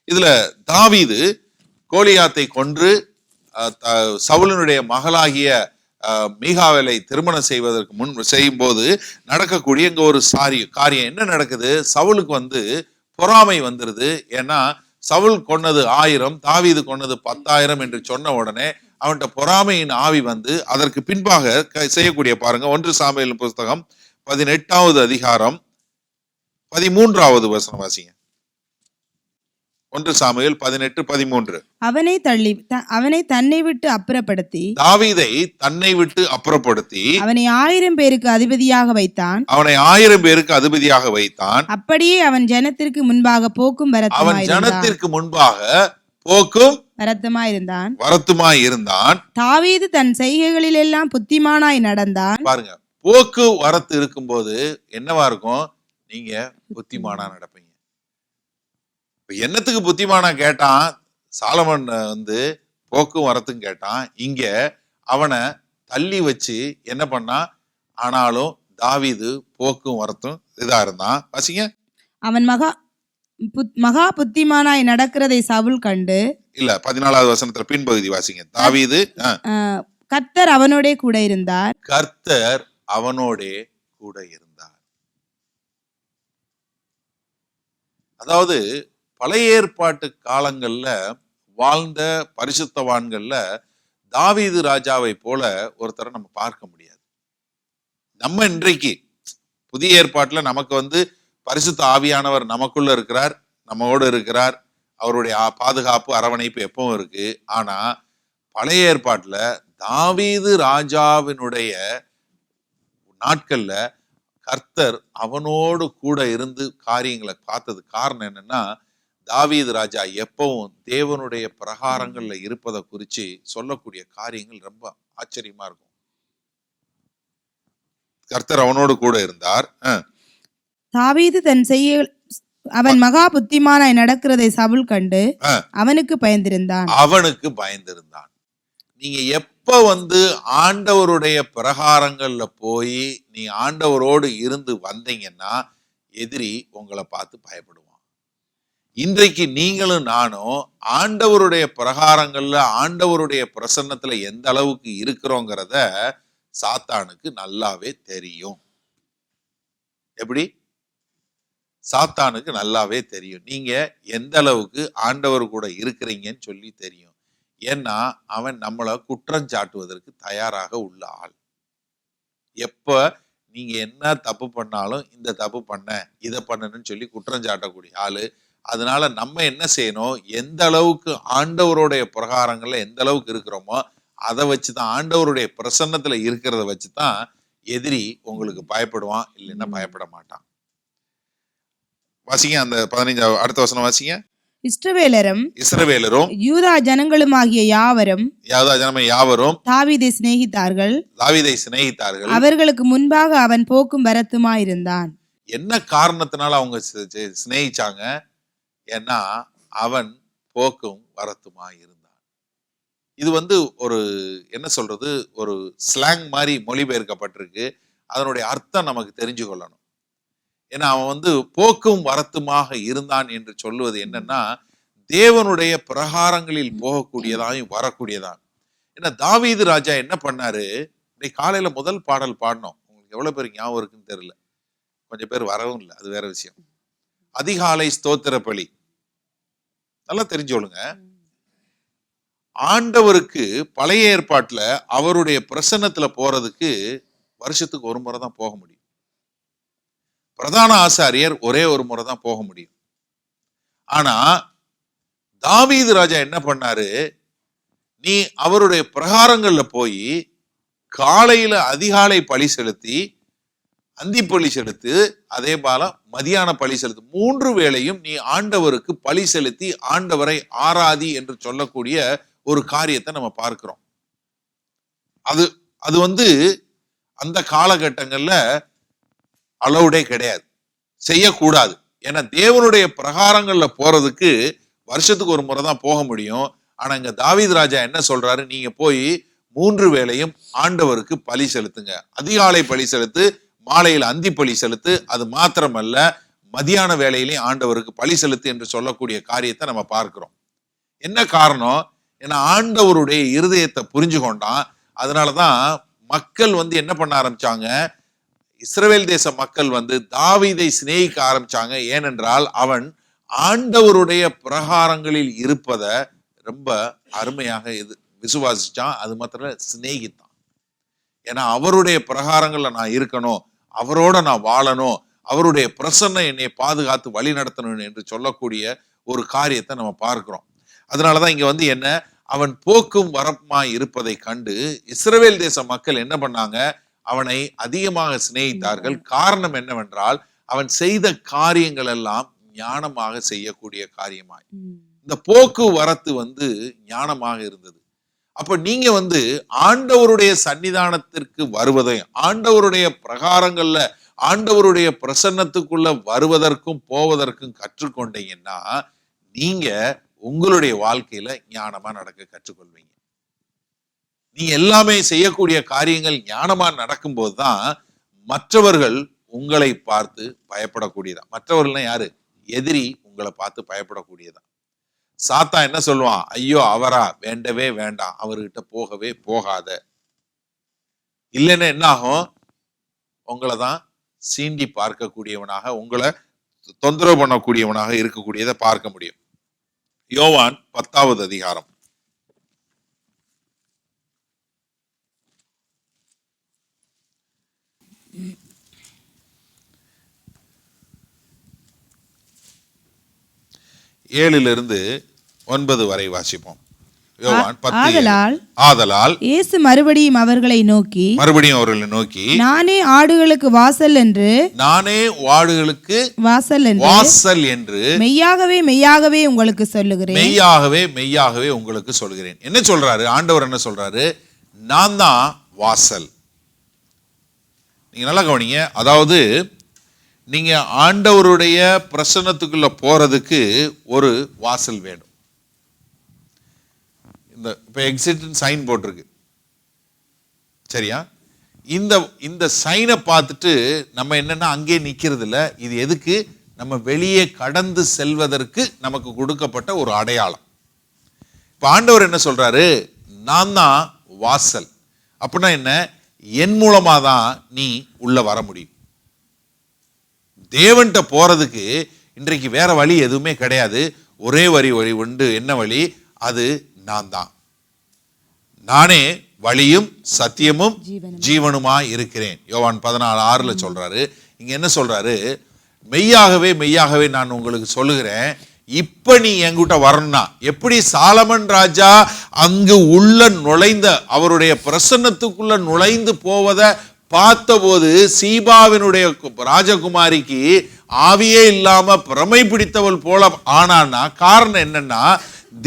இதுல தாவீது கோலியாத்தை கொன்று சவுலினுடைய மகளாகிய மீகாவேலை திருமணம் செய்வதற்கு முன் செய்யும் போது நடக்கக்கூடிய இங்க ஒரு காரியம் என்ன நடக்குது? சவுலுக்கு வந்து பொறாமை வந்துருது. ஏன்னா சவுல் கொன்னது 1000, தாவீது கொன்னது 10,000 என்று சொன்ன உடனே அவன்கிட்ட பொறாமையின் ஆவி வந்து அதற்கு பின்பாக செய்யக்கூடிய பாருங்க. 1 சாமுவேல் புஸ்தகம் 18வது அதிகாரம் 13வது வசனம் வாசிங்க. 1 சாமுவேல் 18:13. அவனை தன்னை விட்டு அப்புறப்படுத்தி, தாவீதை தன்னை விட்டு அப்புறப்படுத்தி அவனை 1000 பேருக்கு அதிபதியாக வைத்தான். அவனை 1000 பேருக்கு அதிபதியாக வைத்தான். அப்படியே அவன் ஜனத்திற்கு முன்பாக போக்கும் வரத்துமாய் இருந்தான். தாவீது தன் செய்கைகளில் எல்லாம் புத்திமானாய் நடந்தான். பாருங்க, போக்கு வரத்து இருக்கும்போது என்னவா இருக்கும்? நீங்க புத்திமானா நடப்பீங்க. என்னத்துக்கு புத்திமானா கேட்டான்? சாலமன் வந்து போக்கும் வரத்தும் கேட்டான். இங்க அவனை தள்ளி வச்சு என்ன பண்ணா? ஆனாலும் தாவீது போக்கும் வரத்தும் இதா இருந்தான். வாசிங்க. அவன் மகா புத்திமானாய் நடக்கிறதை சவுல் கண்டு, இல்ல 14வது வசனத்துல பின்பகுதி வாசிங்க. தாவீது கர்த்தர் அவனோட கூட இருந்தார். கர்த்தர் அவனோட கூட இருந்தார். அதாவது பழைய ஏற்பாட்டு காலங்கள்ல வாழ்ந்த பரிசுத்தவான்கள்ல தாவீது ராஜாவை போல ஒருத்தரை நம்ம பார்க்க முடியாது. நம்ம இன்றைக்கு புதிய ஏற்பாட்டுல நமக்கு வந்து பரிசுத்த ஆவியானவர் நமக்குள்ள இருக்கிறார், நம்மோடு இருக்கிறார், அவருடைய பாதுகாப்பு அரவணைப்பு எப்பவும் இருக்கு. ஆனா பழைய ஏற்பாட்டுல தாவீது ராஜாவினுடைய நாட்கள்ல கர்த்தர் அவனோடு கூட இருந்து காரியங்களை பார்த்தது காரணம் என்னன்னா, தாவீது ராஜா எப்பவும் தேவனுடைய பிரகாரங்கள்ல இருப்பதை குறிச்சு சொல்லக்கூடிய காரியங்கள் ரொம்ப ஆச்சரியமா இருக்கும். கர்த்தர் அவனோடு கூட இருந்தார். தாவீது தன் அவன் மகா புத்திமானாய் நடக்கிறதை சவுல் கண்டு அவனுக்கு பயந்திருந்தான். நீங்க எப்ப வந்து ஆண்டவருடைய பிரகாரங்கள்ல போய் நீ ஆண்டவரோடு இருந்து வந்தீங்கன்னா எதிரி உங்களை பார்த்து பயப்படுவான். இன்றைக்கு நீங்களும் நானும் ஆண்டவருடைய பிரகாரங்கள்ல ஆண்டவருடைய பிரசன்னத்துல எந்த அளவுக்கு இருக்கிறோங்கிறத சாத்தானுக்கு நல்லாவே தெரியும். எப்படி? சாத்தானுக்கு நல்லாவே தெரியும் நீங்க எந்த அளவுக்கு ஆண்டவர் கூட இருக்கிறீங்கன்னு சொல்லி தெரியும். ஏன்னா அவன் நம்மளை குற்றம் சாட்டுவதற்கு தயாராக உள்ள ஆள். எப்ப நீங்க என்ன தப்பு பண்ணாலும் இந்த தப்பு பண்ண இதை பண்ணணும்னு சொல்லி குற்றம் சாட்டக்கூடிய ஆளு அதனால நம்ம என்ன செய்யணும், எந்த அளவுக்கு ஆண்டவருடைய பிரகாரங்கள்ல எந்த அளவுக்கு இருக்கிறோமோ அதை வச்சுதான், ஆண்டவருடைய பிரசன்னத்துல இருக்கிறத வச்சுதான் எதிரி உங்களுக்கு பயப்படுவான், இல்லைன்னா பயப்பட மாட்டான். வாசிங்க அந்த 15 அடுத்த வசனம் வாசிங்க. இஸ்ரவேலரும் யூதா ஜனங்களுமாகிய யாவரும் தாவீதை சிநேகித்தார்கள். அவர்களுக்கு முன்பாக அவன் போக்கும் வரத்துமாயிருந்தான். என்ன காரணத்தினால அவங்க சிநேகிச்சாங்க? ஏன்னா அவன் போக்கும் வரத்துமாயிருந்தான். இது ஒரு என்ன சொல்றது, ஒரு ஸ்லாங் மாதிரி மொழிபெயர்க்கப்பட்டிருக்கு. அதனுடைய அர்த்தம் நமக்கு தெரிஞ்சு கொள்ளணும். ஏன்னா அவன் போக்கும் வரத்துமாக இருந்தான் என்று சொல்லுவது என்னன்னா, தேவனுடைய பிரகாரங்களில் போகக்கூடியதாயும் வரக்கூடியதான். ஏன்னா தாவீது ராஜா என்ன பண்ணாரு, காலையில முதல் பாடல் பாடினோம். உங்களுக்கு எவ்வளவு பேருக்கு ஞாபகம் இருக்குன்னு தெரியல, கொஞ்சம் பேர் வரவும் இல்லை, அது வேற விஷயம். அதிகாலை ஸ்தோத்திர பலி நல்லா தெரிஞ்சோளுங்க. ஆண்டவருக்கு பழைய ஏற்பாட்டுல அவருடைய பிரசன்னத்துல போறதுக்கு வருஷத்துக்கு ஒரு முறை தான் போக முடியும். பிரதான ஆசாரியர் ஒரே ஒரு முறை தான் போக முடியும். ஆனா தாவீது ராஜா என்ன பண்ணாரு, நீ அவருடைய பிரகாரங்கள்ல போய் காலையில அதிகாலை பலி செலுத்தி, அந்தி பலி செலுத்து, அதே போல மதியான பலி செலுத்து, 3 வேளையும் நீ ஆண்டவருக்கு பலி செலுத்தி ஆண்டவரை ஆராதி என்று சொல்லக்கூடிய ஒரு காரியத்தை நம்ம பார்க்கிறோம். அது அந்த காலகட்டங்கள்ல அலௌடே கிடையாது, செய்யக்கூடாது. ஏன்னா தேவனுடைய பிரகாரங்கள்ல போறதுக்கு வருஷத்துக்கு ஒரு முறை தான் போக முடியும். ஆனா இங்க தாவீது ராஜா என்ன சொல்றாரு, நீங்க போய் 3 வேளையும் ஆண்டவருக்கு பலி செலுத்துங்க. அதிகாலை பலி செலுத்து, மாலையில் அந்தி பலி செலுத்து, அது மாத்திரமல்ல மதியான வேளையிலையும் ஆண்டவருக்கு பலி செலுத்து என்று சொல்லக்கூடிய காரியத்தை நம்ம பார்க்கிறோம். என்ன காரணம்? ஏன்னா ஆண்டவருடைய இருதயத்தை புரிஞ்சு கொண்டான். அதனாலதான் மக்கள் என்ன பண்ண ஆரம்பிச்சாங்க, இஸ்ரவேல் தேச மக்கள் தாவீதை சிநேகிக்க ஆரம்பிச்சாங்க. ஏனென்றால் அவன் ஆண்டவருடைய பிரகாரங்களில் இருப்பத ரொம்ப அருமையாக விசுவாசிச்சான். அது மாத்திரம் சிநேகித்தான். ஏன்னா அவருடைய பிரகாரங்கள்ல நான் இருக்கணும், அவரோட நான் வாழணும், அவருடைய பிரசன்னம் என்னை பாதுகாத்து வழி நடத்தணும் என்று சொல்லக்கூடிய ஒரு காரியத்தை நம்ம பார்க்கிறோம். அதனாலதான் இங்க என்ன, அவன் போக்கும் வரப்புமாய் இருப்பதை கண்டு இஸ்ரவேல் தேச மக்கள் என்ன பண்ணாங்க, அவனை அதிகமாக சிநேகித்தார்கள். காரணம் என்னவென்றால் அவன் செய்த காரியங்கள் எல்லாம் ஞானமாக செய்யக்கூடிய காரியமாய், இந்த போக்குவரத்து ஞானமாக இருந்தது. அப்ப நீங்க ஆண்டவருடைய சன்னிதானத்திற்கு வருவதையும், ஆண்டவருடைய பிரகாரங்கள்ல ஆண்டவருடைய பிரசன்னத்துக்குள்ள வருவதற்கும் போவதற்கும் கற்றுக்கொண்டீங்கன்னா நீங்க உங்களுடைய வாழ்க்கையில ஞானமா நடக்க கற்றுக்கொள்வீங்க. நீங்க எல்லாமே செய்யக்கூடிய காரியங்கள் ஞானமா நடக்கும் போதுதான் மற்றவர்கள் உங்களை பார்த்து பயப்படக்கூடியதான். மற்றவர்கள்னா யாரு? எதிரி உங்களை பார்த்து பயப்படக்கூடியதான். சாத்தா என்ன சொல்லுவான், ஐயோ அவரா, வேண்டவே வேண்டாம், அவர்கிட்ட போகவே போகாத. இல்லைன்னா என்ன ஆகும், உங்களை தான் சீண்டி பார்க்கக்கூடியவனாக, உங்களை தொந்தரவு பண்ணக்கூடியவனாக இருக்கக்கூடியதை பார்க்க முடியும். யோவான் 10வது அதிகாரம். ஏழிலிருந்து 9 வரை வாசிப்போம். யோவான் 10. ஆதலால் இயேசு மறுபடியும் அவர்களை நோக்கி, நானே ஆடுகளுக்கு வாசல் என்று மெய்யாகவே மெய்யாகவே உங்களுக்கு சொல்லுகிறேன். மெய்யாகவே உங்களுக்கு சொல்கிறேன். என்ன சொல்றாரு ஆண்டவர்? என்ன சொல்றாரு? நான் தான் வாசல். நீங்க நல்லா கவனிங்க. அதாவது நீங்க ஆண்டவருடைய பிரசன்னத்துக்குள்ள போறதுக்கு ஒரு வாசல் வேணும். இப்ப எக்ஸிட் சைன் போட்டிருக்கு, சரியா? இந்த சைனை பார்த்துட்டு நம்ம என்னன்னா அங்கே நிக்கிறது இல்ல. இது எதுக்கு? நம்ம வெளியே கடந்து செல்வதற்கு நமக்கு கொடுக்கப்பட்ட ஒரு அடையாளம். இப்ப ஆண்டவர் என்ன சொல்றாரு? நான் தான் வாசல். அப்படின்னா என்ன? என் மூலமா தான் நீ உள்ள வர முடியும். தேவன்கிட்ட போறதுக்கு இன்றைக்கு வேற வழி எதுவுமே கிடையாது. ஒரே வழி உண்டு. என்ன வழி? அது நான் தான். நானே வழியும் சத்தியமும் ஜீவனுமாய் இருக்கிறேன். யோவான் 14:6 சொல்றாரு. இங்க என்ன சொல்றாரு? மெய்யாகவே மெய்யாகவே நான் உங்களுக்கு சொல்லுகிறேன், இப்ப நீ என்கிட்ட வரணும்னா எப்படி சாலமன் ராஜா அங்கு உள்ள நுழைந்த அவருடைய பிரசன்னத்துக்குள்ள நுழைந்து போவதை பார்த்தபோது சீபாவினுடைய ராஜகுமாரிக்கு ஆவியே இல்லாம பிரமை பிடித்தவள் போல ஆனான்னா காரணம் என்னன்னா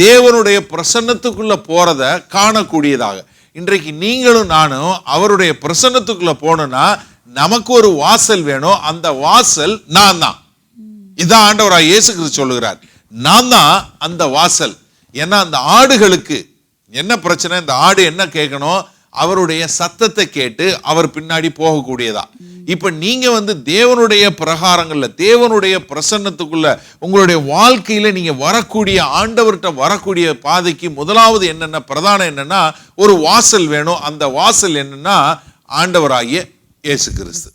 தேவனுடைய பிரசன்னத்துக்குள்ள போறத காணக்கூடியதாக. இன்றைக்கு நீங்களும் நானும் அவருடைய பிரசன்னத்துக்குள்ள போனோம்னா நமக்கு ஒரு வாசல் வேணும். அந்த வாசல் நான் தான். இதான் ஆண்டவராய் இயேசு கிறிஸ்து சொல்லுகிறார், நான் தான் அந்த வாசல். ஏன்னா அந்த ஆடுகளுக்கு என்ன பிரச்சனை, இந்த ஆடு என்ன கேட்கணும், அவருடைய சத்தத்தை கேட்டு அவர் பின்னாடி போகக்கூடியதா. இப்ப நீங்க தேவனுடைய பிரகாரங்கள்ல தேவனுடைய பிரசன்னத்துக்குள்ள உங்களுடைய வாழ்க்கையில நீங்க வரக்கூடிய ஆண்டவர்கிட்ட வரக்கூடிய பாதைக்கு முதலாவது என்னன்னா பிரதானம் என்னன்னா ஒரு வாசல் வேணும். அந்த வாசல் என்னன்னா ஆண்டவராகிய இயேசு கிறிஸ்து.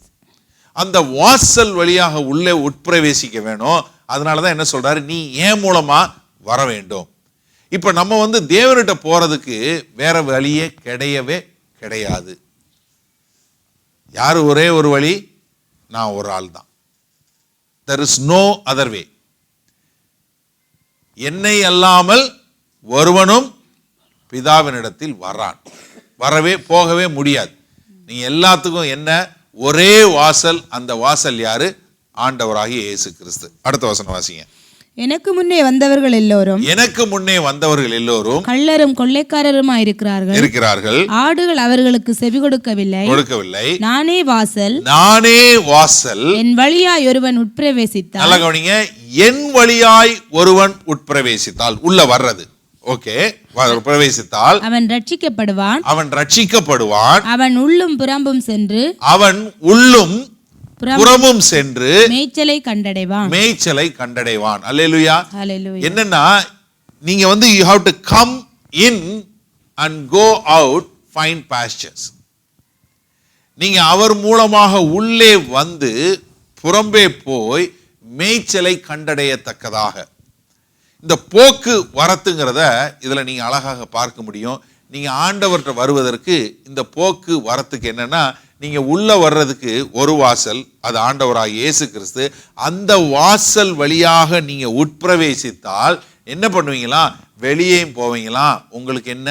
அந்த வாசல் வழியாக உள்ளே உட்பிரவேசிக்க வேணும். அதனாலதான் என்ன சொல்றாரு, நீ ஏன் மூலமா வர வேண்டும். இப்ப நம்ம தேவன்கிட்ட போறதுக்கு வேற வழியே கிடையவே கிடையாது. யாரு ஒரே ஒரு வழி, நான் ஒரு ஆள் தான். there is no other way. என்னை அல்லாமல் ஒருவனும் பிதாவினிடத்தில் வரான், வரவே போகவே முடியாது. நீ எல்லாத்துக்கும் என்ன ஒரே வாசல். அந்த வாசல் யாரு, ஆண்டவராகிய இயேசு கிறிஸ்து. அடுத்த வசனம் வாசிங்க. எனக்கு முன்னே வந்தவர்கள் எல்லோரும் கள்ளரும் கொள்ளைக்காரருமாயிருக்கிறார்கள். ஆடுகள் அவர்களுக்கு செவி கொடுக்கவில்லை. நானே வாசல். என் வழியாய் ஒருவன் உட்பிரவேசித்தால். நல்லா கவனிங்க, என் வழியாய் ஒருவன் உட்பிரவேசித்தால், உள்ள வர்றது. ஓகே, பிரவேசித்தால் அவன் ரட்சிக்கப்படுவான். அவன் உள்ளும் புறம்பும் சென்று மேய்ச்சலை கண்டடைவான். அல்லேலூயா. என்னன்னா நீங்க you have to come in and go out, find pastures. நீங்க அவர் மூலமாக உள்ளே வந்து புறம்பே போய் மேய்ச்சலை கண்டடையத்தக்கதாக. இந்த போக்கு வரத்துங்கிறத இதுல நீங்க அழகாக பார்க்க முடியும். நீங்க ஆண்டவர்கிட்ட வருவதற்கு இந்த போக்கு வரத்துக்கு என்னன்னா, நீங்க உள்ள வர்றதுக்கு ஒரு வாசல், அது ஆண்டவராகிய இயேசு கிறிஸ்து. அந்த வாசல் வழியாக நீங்க உட்பிரவேசித்தால் என்ன பண்ணுவீங்களா, வெளியேயும் போவீங்களா, உங்களுக்கு என்ன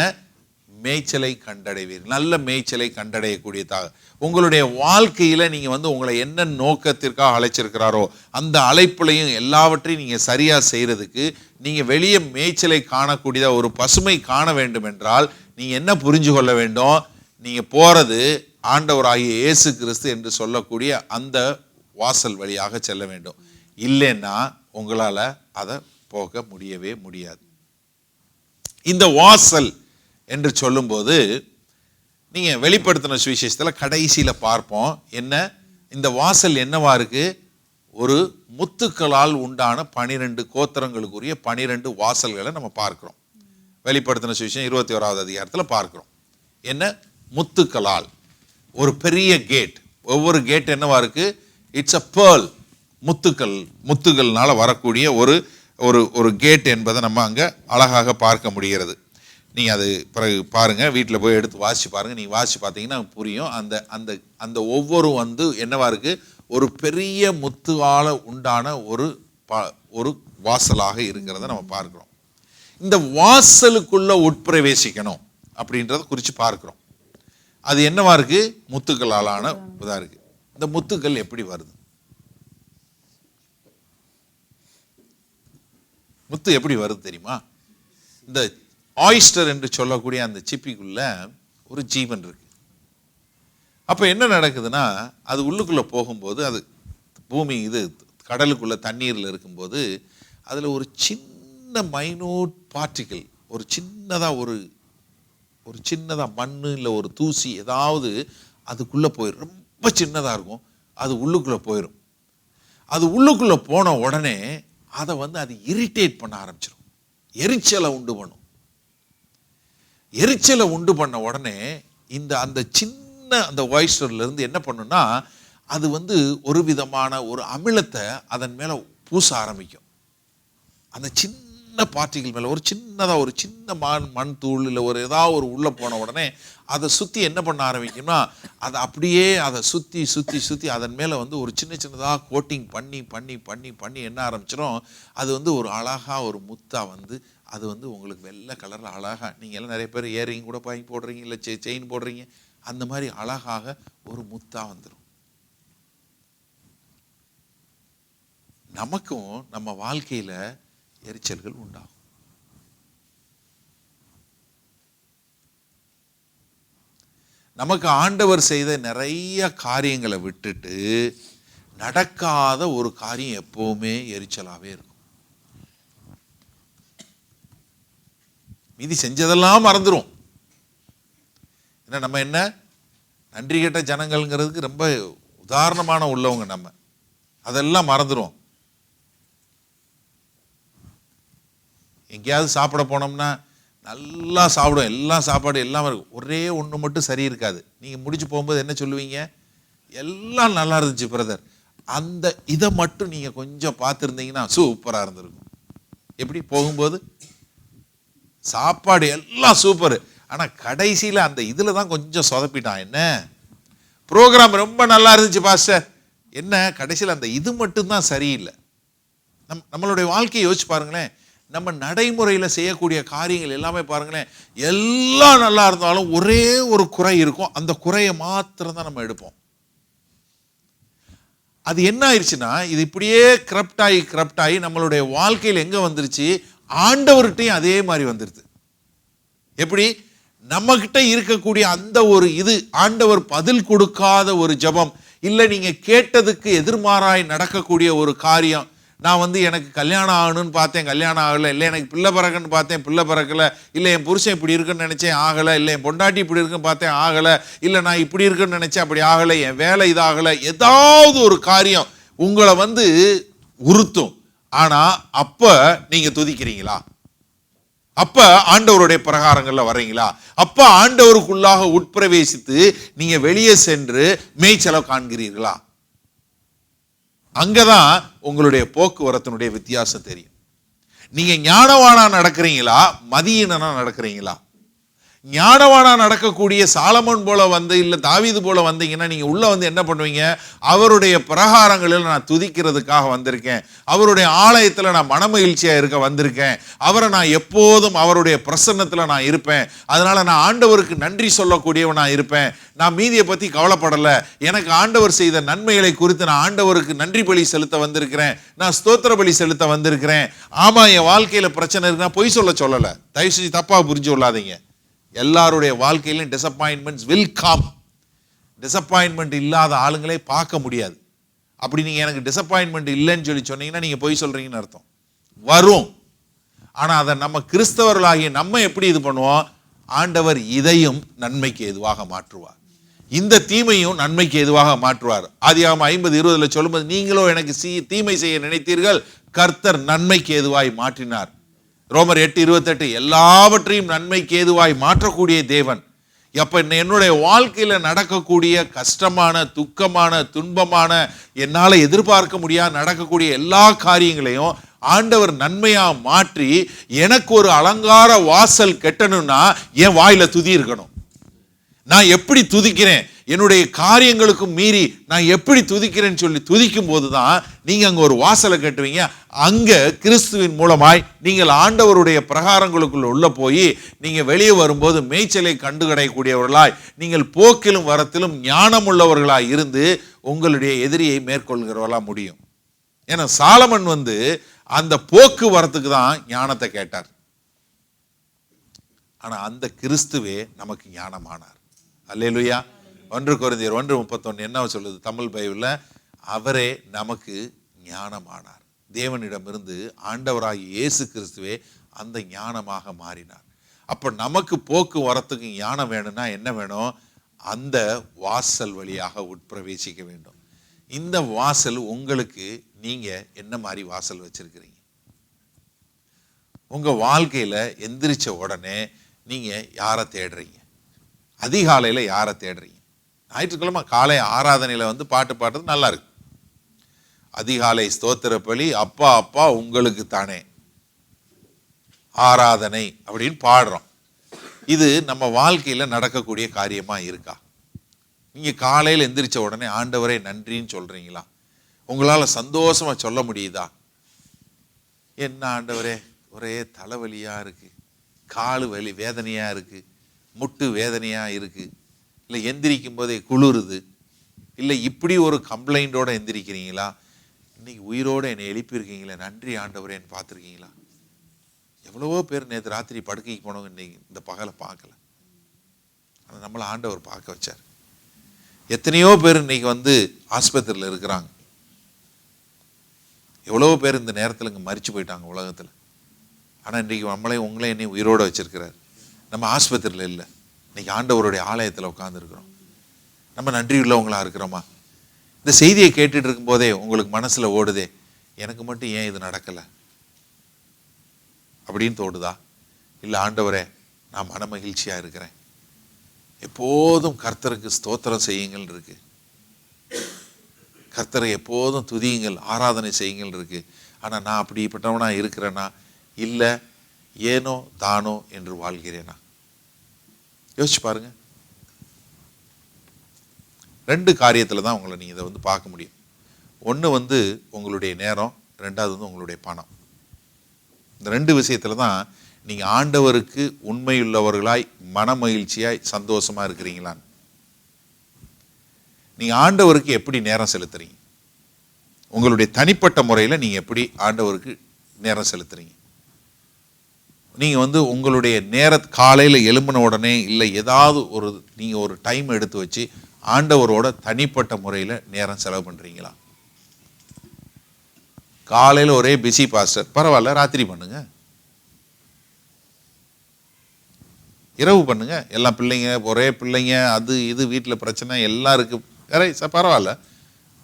மேய்ச்சலை கண்டடைவீர்கள். நல்ல மேய்ச்சலை கண்டடையக்கூடியதாக உங்களுடைய வாழ்க்கையில நீங்க உங்களை என்ன நோக்கத்திற்காக அழைச்சிருக்கிறாரோ அந்த அழைப்புலையும் எல்லாவற்றையும் நீங்க சரியா செய்யறதுக்கு நீங்க வெளியே மேய்ச்சலை காணக்கூடியதா ஒரு பசுமை காண வேண்டும் என்றால் நீங்க என்ன புரிஞ்சு கொள்ள வேண்டும், நீங்க போறது ஆண்டவராகிய இயேசு கிறிஸ்து என்று சொல்லக்கூடிய அந்த வாசல் வழியாக செல்ல வேண்டும். இல்லைன்னா உங்களால அதை போக முடியவே முடியாது. இந்த வாசல் என்று சொல்லும்போது நீங்க வெளிப்படுத்தின சுவிசேஷத்துல கடைசியில பார்ப்போம். என்ன, இந்த வாசல் என்னவா இருக்கு, ஒரு முத்துக்களால் உண்டான 12 கோத்திரங்களுக்குரிய 12 வாசல்களை நம்ம பார்க்கிறோம். வெளிப்படுத்தின சுவிசேஷம் 21வது அதிகாரத்துல பார்க்கிறோம். என்ன, முத்துக்களால் ஒரு பெரிய கேட். ஒவ்வொரு கேட் என்னவா இருக்கு, இட்ஸ் அ பேர்ல், முத்துக்கள்னால வரக்கூடிய ஒரு ஒரு கேட் என்பதை நம்ம அங்க அழகாக பார்க்க முடிகிறது. நீங்கள் அது பிறகு பாருங்கள், வீட்டில் போய் எடுத்து வாசிச்சு பாருங்கள். நீங்கள் வாசிச்சு பார்த்தீங்கன்னா புரியும். அந்த அந்த அந்த ஒவ்வொரு என்னவா இருக்குது, ஒரு பெரிய முத்துவால உண்டான ஒரு வாசலாக இருக்கிறத நம்ம பார்க்குறோம். இந்த வாசலுக்குள்ள உட்பிரவேசிக்கணும் அப்படின்றத குறித்து பார்க்குறோம். அது என்னவா இருக்குது, முத்துக்களாலான இதாக இருக்குது. இந்த முத்துக்கள் எப்படி வருது, முத்து எப்படி வருது தெரியுமா? இந்த ஆயிஸ்டர் என்று சொல்லக்கூடிய அந்த சிப்பிக்குள்ள ஒரு ஜீவன் இருக்கு. அப்ப என்ன நடக்குதுன்னா, அது உள்ளுக்குள்ள போகும்போது, அது பூமி கடலுக்குள்ள தண்ணீர்ல இருக்கும்போது அதுல ஒரு சின்ன மைனூட் பார்ட்டிகிள், ஒரு சின்னதா மண்ணு இல்லை ஒரு தூசி ஏதாவது அதுக்குள்ள போயிடும். ரொம்ப சின்னதா இருக்கும், அது உள்ளுக்குள்ள போயிடும். அது உள்ளுக்குள்ள போன உடனே அதை அது இரிட்டேட் பண்ண ஆரம்பிச்சிடும், எரிச்சலை உண்டு பண்ணும். எரிச்சலை உண்டு பண்ண உடனே அந்த சின்ன அந்த வாய்ஸ்டர்ல இருந்து என்ன பண்ணுன்னா, அது ஒரு விதமான ஒரு அமிலத்தை அதன் மேல பூச ஆரம்பிக்கும். அந்த சின்ன சின்ன பார்ட்டிகள் மேலே ஒரு சின்ன மண் தூள் இல்லை ஒரு ஏதாவது ஒரு உள்ளே போன உடனே அதை சுற்றி என்ன பண்ண ஆரம்பிக்கும்னா அதை அப்படியே அதை சுற்றி அதன் மேலே ஒரு சின்னதாக கோட்டிங் பண்ணி என்ன ஆரம்பிச்சிடும். அது ஒரு அழகாக ஒரு முத்தாக அது உங்களுக்கு வெள்ளை கலரில் அழகாக, நீங்கள் எல்லாம் நிறைய பேர் இயரிங் கூட வாங்கி போடுறீங்க, இல்லை செயின் போடுறீங்க, அந்த மாதிரி அழகாக ஒரு முத்தாக வந்துடும். நமக்கும் நம்ம வாழ்க்கையில் எரிச்சல்கள் உண்டாகும். நமக்கு ஆண்டவர் செய்த நிறைய காரியங்களை விட்டுட்டு நடக்காத ஒரு காரியம் எப்பவுமே எரிச்சலாகவே இருக்கும். மீதி செஞ்சதெல்லாம் மறந்துடும். ஏன்னா நம்ம என்ன நன்றி கெட்ட ஜனங்கள்ங்கிறதுக்கு ரொம்ப உதாரணமான உள்ளவங்க. நம்ம அதெல்லாம் மறந்துடும். எங்கேயாவது சாப்பிட போனோம்னா நல்லா சாப்பிடும், எல்லாம் சாப்பாடு எல்லாம் இருக்கும், ஒரே ஒன்று மட்டும் சரி இருக்காது. நீங்கள் முடிச்சு போகும்போது என்ன சொல்லுவீங்க? எல்லாம் நல்லா இருந்துச்சு பிரதர், அந்த இதை மட்டும் நீங்கள் கொஞ்சம் பார்த்துருந்தீங்கன்னா சூப்பராக இருந்திருக்கும். எப்படி போகும்போது சாப்பாடு எல்லாம் சூப்பரு, ஆனால் கடைசியில் அந்த இதில் தான் கொஞ்சம் சொதப்பிட்டான். என்ன ப்ரோக்ராம் ரொம்ப நல்லா இருந்துச்சு பாஸ்டர், என்ன கடைசியில் அந்த இது மட்டும்தான் சரியில்லை. நம்மளுடைய வாழ்க்கையை யோசிச்சு பாருங்களேன். நம்ம நடைமுறையில் செய்யக்கூடிய காரியங்கள் எல்லாமே பாருங்களேன், எல்லாம் நல்லா இருந்தாலும் ஒரே ஒரு குறை இருக்கும். அந்த குறையை மாத்திரம் தான் நம்ம எடுப்போம். அது என்ன ஆயிடுச்சுன்னா, இது இப்படியே கரப்ட் ஆகி நம்மளுடைய வாழ்க்கையில் எங்க வந்துருச்சு? ஆண்டவர்கிட்டையும் அதே மாதிரி வந்துருது. எப்படி? நம்ம கிட்ட இருக்கக்கூடிய அந்த ஒரு இது ஆண்டவர் பதில் கொடுக்காத ஒரு ஜெபம், இல்லை நீங்க கேட்டதுக்கு எதிர்மாறாய் நடக்கக்கூடிய ஒரு காரியம். நான் எனக்கு கல்யாணம் ஆகணும்னு பார்த்தேன், கல்யாணம் ஆகலை. இல்லை எனக்கு பிள்ளை பிறகுன்னு பார்த்தேன், பிள்ளை பிறக்கலை. இல்லை என் புருஷன் இப்படி இருக்குன்னு நினச்சேன், ஆகலை. இல்லை என் பொண்டாட்டி இப்படி இருக்குன்னு பார்த்தேன், ஆகலை. இல்லை நான் இப்படி இருக்குன்னு நினச்சேன், அப்படி ஆகலை. என் வேலை இதாகலை. ஏதாவது ஒரு காரியம் உங்களை உறுத்தும். ஆனால் அப்போ நீங்கள் துதிக்கிறீங்களா? அப்போ ஆண்டவருடைய பிரகாரங்களில் வர்றீங்களா? அப்போ ஆண்டவருக்குள்ளாக உட்பிரவேசித்து நீங்கள் வெளியே சென்று மேய்ச்சலை காண்கிறீர்களா? அங்கதான் உங்களுடைய போக்குவரத்தினுடைய வித்தியாசம் தெரியும். நீங்க ஞானவானா நடக்கிறீங்களா, மதியீனனா நடக்கிறீங்களா? ஞானவானா நடக்கக்கூடிய சாலமோன் போல இல்ல தாவீது போல வந்தீங்கன்னா நீங்க உள்ள என்ன பண்ணுவீங்க? அவருடைய பிரகாரங்களில் நான் துதிக்கிறதுக்காக வந்திருக்கேன், அவருடைய ஆலயத்துல நான் மனமகிழ்ச்சியா இருக்க வந்திருக்கேன், அவரை நான் எப்போதும் அவருடைய பிரசன்னத்துல நான் இருப்பேன், அதனால நான் ஆண்டவருக்கு நன்றி சொல்லக்கூடியவனா இருப்பேன், நான் மீதியை பத்தி கவலைப்படல, எனக்கு ஆண்டவர் செய்த நன்மைகளை குறித்து நான் ஆண்டவருக்கு நன்றி பலி செலுத்த வந்திருக்கிறேன், நான் ஸ்தோத்திர பலி செலுத்த வந்திருக்கிறேன். ஆமா, என் வாழ்க்கையில பிரச்சனை இருக்குன்னா பொய் சொல்லல, தயவு செஞ்சு தப்பா புரிஞ்சு கொள்ளாதீங்க. எல்லாருடைய வாழ்க்கையிலும் டிசப்பாயின்மெண்ட்ஸ் வில் கம். டிசப்பாயின்மெண்ட் இல்லாத ஆளுங்களே பார்க்க முடியாது. அப்படி நீங்க எனக்கு டிசப்பாயின்மெண்ட் இல்லைன்னு சொன்னீங்கன்னா நீங்க பொய் சொல்றீங்கன்னு அர்த்தம். வரும். ஆனா அதை நம்ம கிறிஸ்தவர்களாகிய நம்ம எப்படி இது பண்ணுவோம்? ஆண்டவர் இதையும் நன்மைக்கு எதுவாக மாற்றுவார், இந்த தீமையும் நன்மைக்கு எதுவாக மாற்றுவார். ஆதியாகமம் 50:20 சொல்லும்போது, நீங்களோ எனக்கு தீமை செய்ய நினைத்தீர்கள், கர்த்தர் நன்மைக்கு எதுவாய் மாற்றினார். ரோமர் 8:28 எல்லாவற்றையும் நன்மைக்கு ஏதுவாய் மாற்றக்கூடிய தேவன். அப்ப என்னுடைய வாழ்க்கையில நடக்கக்கூடிய கஷ்டமான, துக்கமான, துன்பமான, என்னால எதிர்பார்க்க முடியாத நடக்கக்கூடிய எல்லா காரியங்களையும் ஆண்டவர் நன்மையா மாற்றி எனக்கு ஒரு அலங்கார வாசல் கட்டணும்னா என் வாயில துதி இருக்கணும். நான் எப்படி துதிக்கிறேன், என்னுடைய காரியங்களுக்கு மீறி நான் எப்படி துதிக்கிறேன்னு சொல்லி துதிக்கும் போதுதான் நீங்க அங்க ஒரு வாசலை கட்டுவீங்க. அங்க கிறிஸ்துவின் மூலமாய் நீங்கள் ஆண்டவருடைய பிரகாரங்களுக்குள்ள உள்ள போய் நீங்க வெளியே வரும்போது மேய்ச்சலை கண்டுகடையக்கூடியவர்களாய், நீங்கள் போக்கிலும் வரத்திலும் ஞானம் உள்ளவர்களாய் இருந்து உங்களுடைய எதிரியை மேற்கொள்கிறவர்களா முடியும். ஏன்னா சாலமன் அந்த போக்குவரத்துக்கு தான் ஞானத்தை கேட்டார். ஆனா அந்த கிறிஸ்துவே நமக்கு ஞானமானார். அல்லேலூயா. 1 கொரிந்தியர் 1:31 என்ன சொல்லுது தமிழ் பைபிள்ல? அவரே நமக்கு ஞானமானார். தேவனிடமிருந்து ஆண்டவராகிய இயேசு கிறிஸ்துவே அந்த ஞானமாக மாறினார். அப்ப நமக்கு போக்குவரத்துக்கு ஞானம் வேணும்னா என்ன வேணும்? அந்த வாசல் வழியாக உட்பிரவேசிக்க வேண்டும். இந்த வாசல் உங்களுக்கு, நீங்க என்ன மாதிரி வாசல் வச்சிருக்கிறீங்க? உங்க வாழ்க்கையில எந்திரிச்ச உடனே நீங்க யாரை தேடுறீங்க? அதிகாலையில யாரை தேடுறீங்க? ஞாயிற்றுக்கிழமை காலை ஆராதனையில பாட்டு பாடுறது நல்லா இருக்கு. அதிகாலை ஸ்தோத்திர பலி, அப்பா அப்பா உங்களுக்கு தானே. ஆராதனை அப்படின்னு பாடுறோம். இது நம்ம வாழ்க்கையில நடக்கக்கூடிய காரியமா இருக்கா? நீங்க காலையில் எந்திரிச்ச உடனே ஆண்டவரே நன்றின்னு சொல்றீங்களா? உங்களால சந்தோஷமா சொல்ல முடியுதா? என்ன ஆண்டவரே, ஒரே தலைவலியா இருக்கு, காலு வலி வேதனையா இருக்கு, முட்டு வேதனையா இருக்கு, இல்லை எந்திரிக்கும் போதே குளிருது, இல்லை இப்படி ஒரு கம்ப்ளைண்டோட எந்திரிக்கிறீங்களா? இன்னைக்கு உயிரோடு என்னை எழுப்பியிருக்கீங்களே, நன்றி ஆண்டவரேன்னு பார்த்துருக்கீங்களா? எவ்வளவோ பேர் நேற்று ராத்திரி படுக்கைக்கு போனவங்க இன்னைக்கு இந்த பகலை பார்க்கல. ஆனால் நம்மளை ஆண்டவர் பார்க்க வச்சார். எத்தனையோ பேர் இன்னைக்கு ஆஸ்பத்திரியில் இருக்கிறாங்க. எவ்வளவோ பேர் இந்த நேரத்தில் இங்கே மரிச்சு போயிட்டாங்க உலகத்தில். ஆனால் இன்றைக்கி உங்களையும் என்னையும் உயிரோடு வச்சிருக்கிறார். நம்ம ஆஸ்பத்திரியில் இல்லை, இன்னைக்கு ஆண்டவருடைய ஆலயத்தில் உட்காந்துருக்குறோம். நம்ம நன்றி உள்ளவங்களாக இருக்கிறோமா? இந்த செய்தியை கேட்டுட்டு இருக்கும்போதே உங்களுக்கு மனசில் ஓடுதே, எனக்கு மட்டும் ஏன் இது நடக்கலை அப்படின்னு தோடுதா? இல்லை ஆண்டவரே, நான் மன மகிழ்ச்சியாக இருக்கிறேன், எப்போதும் கர்த்தருக்கு ஸ்தோத்திரம் செய்யுங்கள் இருக்கு, கர்த்தரை எப்போதும் துதியுங்கள், ஆராதனை செய்யுங்கள் இருக்கு. ஆனால் நான் அப்படிப்பட்டவனா இருக்கிறேனா, இல்லை ஏனோ தானோ என்று வாழ்கிறேனா? யோசிச்சு பாருங்க. 2 காரியத்தில் தான் உங்களை நீங்கள் இதை பார்க்க முடியும். ஒன்று உங்களுடைய நேரம், 2வது உங்களுடைய பணம். இந்த 2 விஷயத்தில் தான் நீங்கள் ஆண்டவருக்கு உண்மையுள்ளவர்களாய் மன மகிழ்ச்சியாய் சந்தோஷமாக இருக்கிறீங்களான்னு. நீங்கள் ஆண்டவருக்கு எப்படி நேரம் செலுத்துறீங்க? உங்களுடைய தனிப்பட்ட முறையில் நீங்கள் எப்படி ஆண்டவருக்கு நேரம் செலுத்துறீங்க? நீங்கள் உங்களுடைய காலையில் எழும்பின உடனே இல்லை ஏதாவது நீங்கள் ஒரு டைம் எடுத்து வச்சு ஆண்டவரோட தனிப்பட்ட முறையில் நேரம் செலவு பண்ணுறீங்களா? காலையில் ஒரே பிஸி பாஸ்டர், பரவாயில்ல, ராத்திரி பண்ணுங்க, இரவு பண்ணுங்க. எல்லாம் பிள்ளைங்க, ஒரே பிள்ளைங்க, அது இது வீட்டில் பிரச்சனை எல்லாம் இருக்குது, வேற பரவாயில்ல,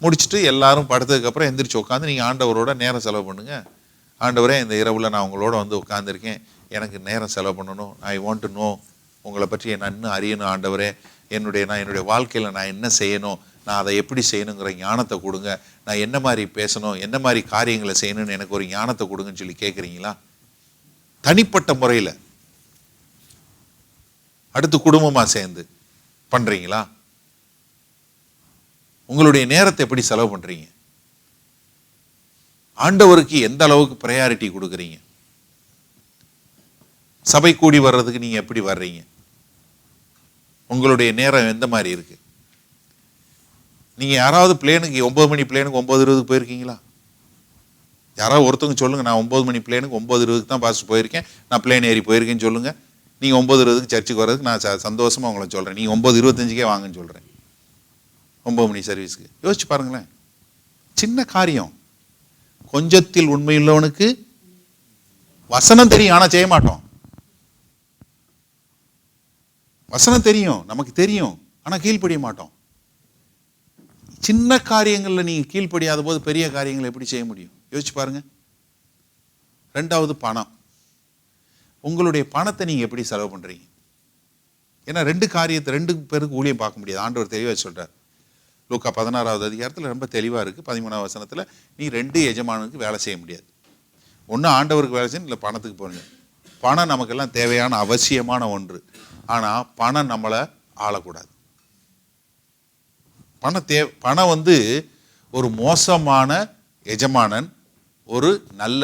முடிச்சுட்டு எல்லாரும் படுத்ததுக்கப்புறம் எந்திரிச்சு உட்காந்து நீங்கள் ஆண்டவரோட நேரம் செலவு பண்ணுங்க. ஆண்டவரே, இந்த இரவில் நான் உங்களோட உட்காந்துருக்கேன், எனக்கு நேரம் செலவு பண்ணணும், ஐ வாண்ட் டு நோ, உங்களை பற்றி நான் இன்னும் அறியணும் ஆண்டவரே, நான் என்னுடைய வாழ்க்கையில் நான் என்ன செய்யணும், நான் அதை எப்படி செய்யணுங்கிற ஞானத்தை கொடுங்க, நான் என்ன மாதிரி பேசணும், என்ன மாதிரி காரியங்களை செய்யணும்னு எனக்கு ஒரு ஞானத்தை கொடுங்கன்னு சொல்லி கேட்குறீங்களா? தனிப்பட்ட முறையில். அடுத்து குடும்பமாக சேர்ந்து பண்ணுறீங்களா? உங்களுடைய நேரத்தை எப்படி செலவு பண்ணுறீங்க? ஆண்டவருக்கு எந்த அளவுக்கு ப்ரையாரிட்டி கொடுக்குறீங்க? சபை கூடி வர்றதுக்கு நீங்கள் எப்படி வர்றீங்க? உங்களுடைய நேரம் எந்த மாதிரி இருக்கு? நீங்கள் யாராவது பிளேனுக்கு 9 மணி பிளேனுக்கு 9:20 போயிருக்கீங்களா? யாராவது ஒருத்தவங்க சொல்லுங்கள், நான் 9 மணி பிளேனுக்கு 9:20 தான் பாஸ்ட் போயிருக்கேன், நான் பிளேன் ஏறி போயிருக்கேன்னு சொல்லுங்கள். நீங்கள் 9:20 சர்ச்சுக்கு வர்றதுக்கு நான் சந்தோஷமாக உங்களை சொல்கிறேன். நீங்கள் 9:25 வாங்கன்னு சொல்கிறேன் 9 மணி சர்வீஸ்க்கு. யோசிச்சு பாருங்களேன். சின்ன காரியம். கொஞ்சத்தில் உண்மையுள்ளவனுக்கு வசனம் தெரியும், ஆனால் செய்ய மாட்டோம். வசனம் தெரியும், நமக்கு தெரியும், ஆனால் கீழ்ப்படிய மாட்டோம். சின்ன காரியங்களில் நீங்கள் கீழ்ப்படியாத போது பெரிய காரியங்களை எப்படி செய்ய முடியும்? யோசிச்சு பாருங்க. 2வது பணம். உங்களுடைய பணத்தை நீங்கள் எப்படி செலவு பண்ணுறீங்க? ஏன்னா 2 பேருக்கு ஊழியம் பார்க்க முடியாது. ஆண்டவர் தெளிவாக சொல்கிறார். லூக்கா 16வது அதிகாரத்தில் ரொம்ப தெளிவாக இருக்குது. 13வது வசனத்தில், நீ 2 எஜமானுக்கு வேலை செய்ய முடியாது. ஒன்று ஆண்டவருக்கு வேலை செய்யணும், இல்லை பணத்துக்கு போகணும். பணம் நமக்கெல்லாம் தேவையான அவசியமான ஒன்று. ஆனால் பணம் நம்மளை ஆளக்கூடாது. பணம் ஒரு மோசமான எஜமானன், ஒரு நல்ல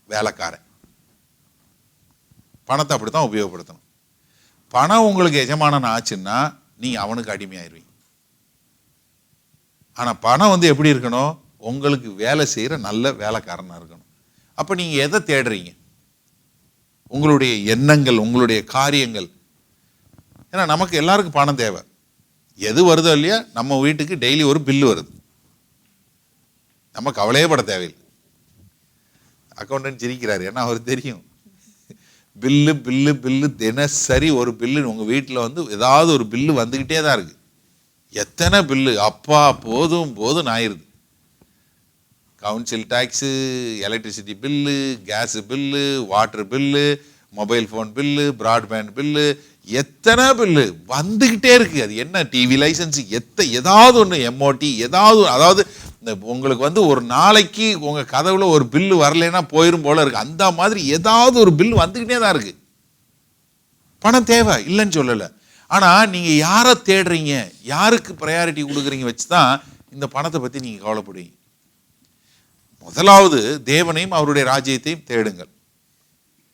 வேலைக்காரன். பணத்தை அப்படி தான் உபயோகப்படுத்தணும். பணம் உங்களுக்கு எஜமானன் ஆச்சுன்னா நீங்கள் அவனுக்கு அடிமையாயிருவீங்க. ஆனால் பணம் எப்படி இருக்கணும்? உங்களுக்கு வேலை செய்கிற நல்ல வேலைக்காரனாக இருக்கணும். அப்போ நீங்கள் எதை தேடுறீங்க? உங்களுடைய எண்ணங்கள், உங்களுடைய காரியங்கள். ஏன்னா நமக்கு எல்லாருக்கும் பணம் தேவை. எது வருதோ இல்லையா, நம்ம வீட்டுக்கு டெய்லி ஒரு பில்லு வருது, நம்ம கவலையே பட தேவையில்லை. அக்கௌண்டன்ட் சிரிக்கிறாரு, ஏன்னா அவருக்கு தெரியும் பில்லு பில்லு பில்லு தினசரி ஒரு பில்லு உங்கள் வீட்டில் ஏதாவது ஒரு பில்லு வந்துக்கிட்டே தான் இருக்குது. எத்தனை பில்லு அப்பா, போதும் போதும் ஆயிடுது. Council tax, electricity bill, gas bill, water bill, mobile phone bill, broadband bill, எத்தனை பில்லு வந்துக்கிட்டே இருக்குது. அது என்ன டிவி லைசன்ஸ், ஏதாவது ஒன்று, எம்ஓடி, ஏதாவது, அதாவது இந்த உங்களுக்கு ஒரு நாளைக்கு உங்க கதவுல ஒரு பில்லு வரலைன்னா போயிரும் போல இருக்கு. அந்த மாதிரி ஏதாவது ஒரு பில் வந்துகிட்டே தான் இருக்கு. பணம் தேவை இல்லைன்னு சொல்லல. ஆனா நீங்க யாரை தேடுறீங்க, யாருக்கு ப்ரையாரிட்டி கொடுக்குறீங்க வச்சுதான் இந்த பணத்தை பத்தி நீங்க கவலைப்படுவீங்க. முதலாவது தேவனையும் அவருடைய ராஜ்யத்தையும் தேடுங்கள்,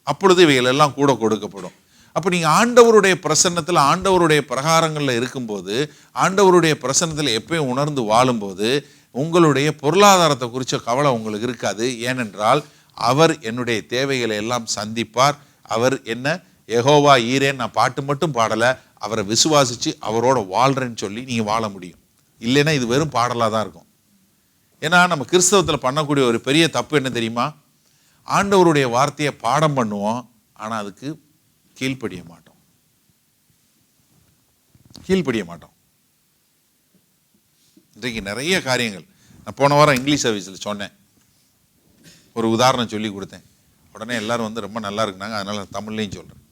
அப்பொழுது இவைகள் எல்லாம் கூட கொடுக்கப்படும். அப்ப நீங்க ஆண்டவருடைய பிரசன்னத்துல, ஆண்டவருடைய பிரகாரங்கள்ல இருக்கும்போது, ஆண்டவருடைய பிரசன்னத்துல எப்பயும் உணர்ந்து வாழும்போது உங்களுடைய பொருளாதாரத்தை குறித்த கவலை உங்களுக்கு இருக்காது. ஏனென்றால் அவர் என்னுடைய தேவைகளை எல்லாம் சந்திப்பார். அவர் என்ன யெகோவா ஈரேன், நான் பாட்டு மட்டும் பாடலை, அவரை விசுவாசிச்சு அவரோட வாழ்றேன்னு சொல்லி நீங்க வாழ முடியும். இல்லைன்னா இது வெறும் பாடலாக தான் இருக்கும். ஏன்னா நம்ம கிறிஸ்தவத்தில் பண்ணக்கூடிய ஒரு பெரிய தப்பு என்ன தெரியுமா? ஆண்டவருடைய வார்த்தையை பாடம் பண்ணுவோம், ஆனால் அதுக்கு கீழ்ப்படிய மாட்டோம். இன்றைக்கு நிறைய காரியங்கள், நான் போன வாரம் இங்கிலீஷ் சர்வீஸில் சொன்னேன், ஒரு உதாரணம் சொல்லி கொடுத்தேன். உடனே எல்லாரும் ரொம்ப நல்லா இருக்குனாங்க. அதனால நான் தமிழ்லையும் சொல்கிறேன்.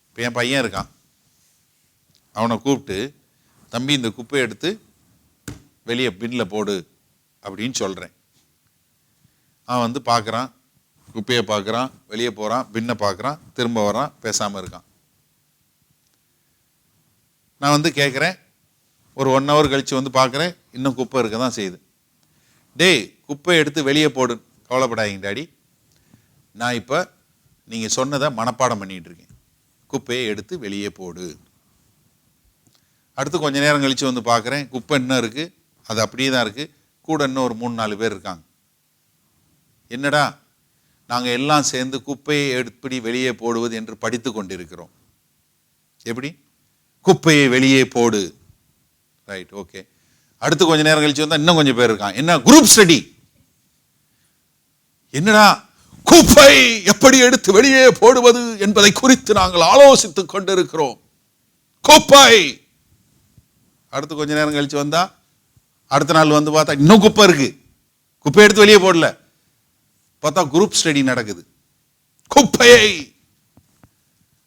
இப்போ என் பையன் இருக்கான், அவனை கூப்பிட்டு, தம்பி இந்த குப்பையை எடுத்து வெளியே பின்னில் போடு அப்படின்னு சொல்கிறேன். அவன் பார்க்குறான், குப்பையை பார்க்குறான், வெளியே போகிறான், பின்னை பார்க்குறான், திரும்ப வரான், பேசாமல் இருக்கான். நான் கேட்குறேன், ஒரு 1 hour கழித்து பார்க்குறேன், இன்னும் குப்பை இருக்க தான் செய்யுது. டேய், குப்பையை எடுத்து வெளியே போடு. கவலைப்படாதீங்க டாடி, நான் இப்போ நீங்கள் சொன்னதை மனப்பாடம் பண்ணிகிட்டு இருக்கேன், குப்பையை எடுத்து வெளியே போடு. அடுத்து கொஞ்ச நேரம் கழித்து பார்க்குறேன், குப்பை இன்னும் இருக்குது, அது அப்படியே தான் இருக்குது, கூட இன்னும் ஒரு 3-4 பேர் இருக்காங்க. என்னடா, நாங்கள் எல்லாம் சேர்ந்து குப்பையை எப்படி வெளியே போடுவது என்று படித்து கொண்டிருக்கிறோம். எப்படி? குப்பையை வெளியே போடு. Right, okay. அடுத்து கொஞ்ச நேரம் கழிச்சு வந்தா இன்னும் கொஞ்சம் பேர் இருக்காங்க. என்ன? Group study. என்னடா, குப்பை எப்படி எடுத்து வெளியே போடுவது என்பதை குறித்து நாங்கள் ஆலோசித்துக் கொண்டிருக்கிறோம். குப்பை. அடுத்து கொஞ்ச நேரம் கழிச்சு வந்தா, அடுத்த நாள் பார்த்தா இன்னும் குப்பை இருக்கு, குப்பை எடுத்து வெளியே போடல. பார்த்தா குரூப் ஸ்டடி நடக்குது, குப்பையை.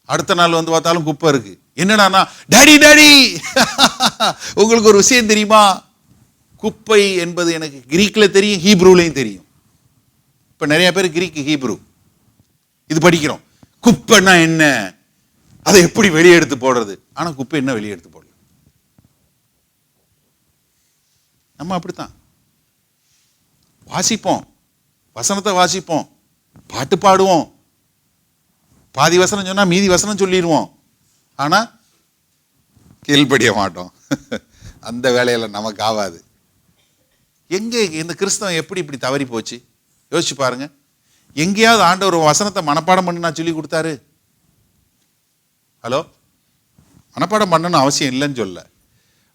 அடுத்த நாள் பார்த்தாலும் குப்பை இருக்கு. என்னடா, டாடி டாடி உங்களுக்கு ஒரு விஷயம் தெரியுமா? குப்பை என்பது எனக்கு கிரீக்ல தெரியும், ஹீப்ரூலையும் தெரியும். இப்ப நிறைய பேர் கிரீக் ஹீப்ரூ இது படிக்கிறோம். குப்பைன்னா என்ன, அதை எப்படி வெளியே எடுத்து போடுறது. ஆனா குப்பை என்ன வெளியே எடுத்து போடல. நம்ம அப்படித்தான் வாசிப்போம், வசனத்தை வாசிப்போம், பாட்டு பாடுவோம், பாதி வசனம் சொன்னா மீதி வசனம் சொல்லிடுவோம், ஆனா கீழ்ப்படிய மாட்டோம். அந்த வேலையில நமக்கு ஆகாது. எங்க இந்த கிறிஸ்தவம் எப்படி இப்படி தவறி போச்சு யோசிச்சு பாருங்க. எங்கேயாவது ஆண்டவர் வசனத்தை மனப்பாடம் பண்ண சொல்லி கொடுத்தாரு? ஹலோ, மனப்பாடம் பண்ணணும் அவசியம் இல்லைன்னு சொல்ல,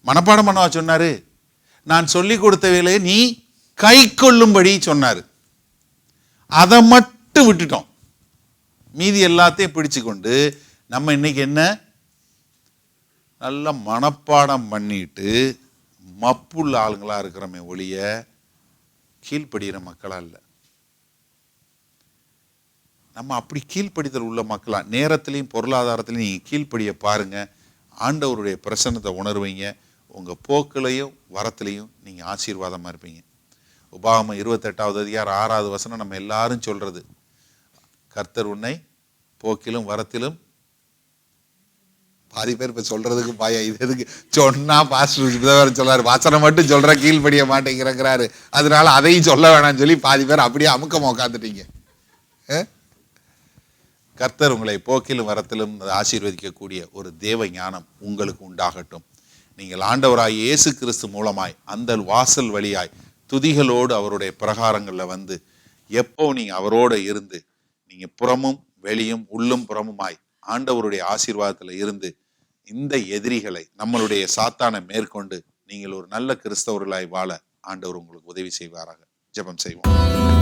மனப்பாடம் பண்ணவா சொன்னாரு? நான் சொல்லி கொடுத்த வேலையை நீ கை கொள்ளும்படி சொன்னாரு. அதை மட்டும் விட்டுட்டோம், மீதி எல்லாத்தையும் பிடிச்சு கொண்டு நம்ம இன்னைக்கு என்ன நல்ல மனப்பாடம் பண்ணிட்டு மப்புள்ள ஆளுங்களா இருக்கிறோமே ஒழிய கீழ்ப்படுகிற மக்களா இல்லை. நம்ம அப்படி கீழ்ப்படிதல் உள்ள மக்களா? நேரத்திலையும் பொருளாதாரத்திலையும் நீங்க கீழ்ப்படிய பாருங்க, ஆண்டவருடைய பிரசன்னத்தை உணர்வீங்க. உங்க போக்கிலையும் வரத்திலையும் நீங்க ஆசீர்வாதமா இருப்பீங்க. உபாகமம் 28வது அதிகாரம் 6வது வசனம் நம்ம எல்லாரும் சொல்றது, கர்த்தர் உன்னை போக்கிலும் வரத்திலும். பாதி பேர் இப்ப சொல்றதுக்கு பாயா, இது எதுக்கு சொன்னா பாஸ்டர் சொல்லாரு, வாசனை மட்டும் சொல்ற கீழ்ப்படிய மாட்டேங்கிறாரு, அதனால அதையும் சொல்ல வேணாம்னு சொல்லி பாதி பேர் அப்படியே அமுக்கமா உட்காந்துட்டீங்க. கர்த்தர் உங்களை போக்கிலும் வரத்திலும் ஆசீர்வதிக்கக்கூடிய ஒரு தேவ ஞானம் உங்களுக்கு உண்டாகட்டும். நீங்கள் ஆண்டவராய் இயேசு கிறிஸ்து மூலமாய் அந்த வாசல் வழியாய் துதிகளோடு அவருடைய பிரகாரங்கள்ல எப்போ நீங்க அவரோட இருந்து நீங்க புறமும் வெளியும் உள்ளும் புறமுமாய் ஆண்டவருடைய ஆசீர்வாதத்துல இருந்து இந்த எதிரிகளை, நம்மளுடைய சாத்தானை மேற்கொண்டு நீங்கள் ஒரு நல்ல கிறிஸ்தவர்களாய் வாழ ஆண்டவர் உங்களுக்கு உதவி செய்வாராக. ஜெபம் செய்வோம்.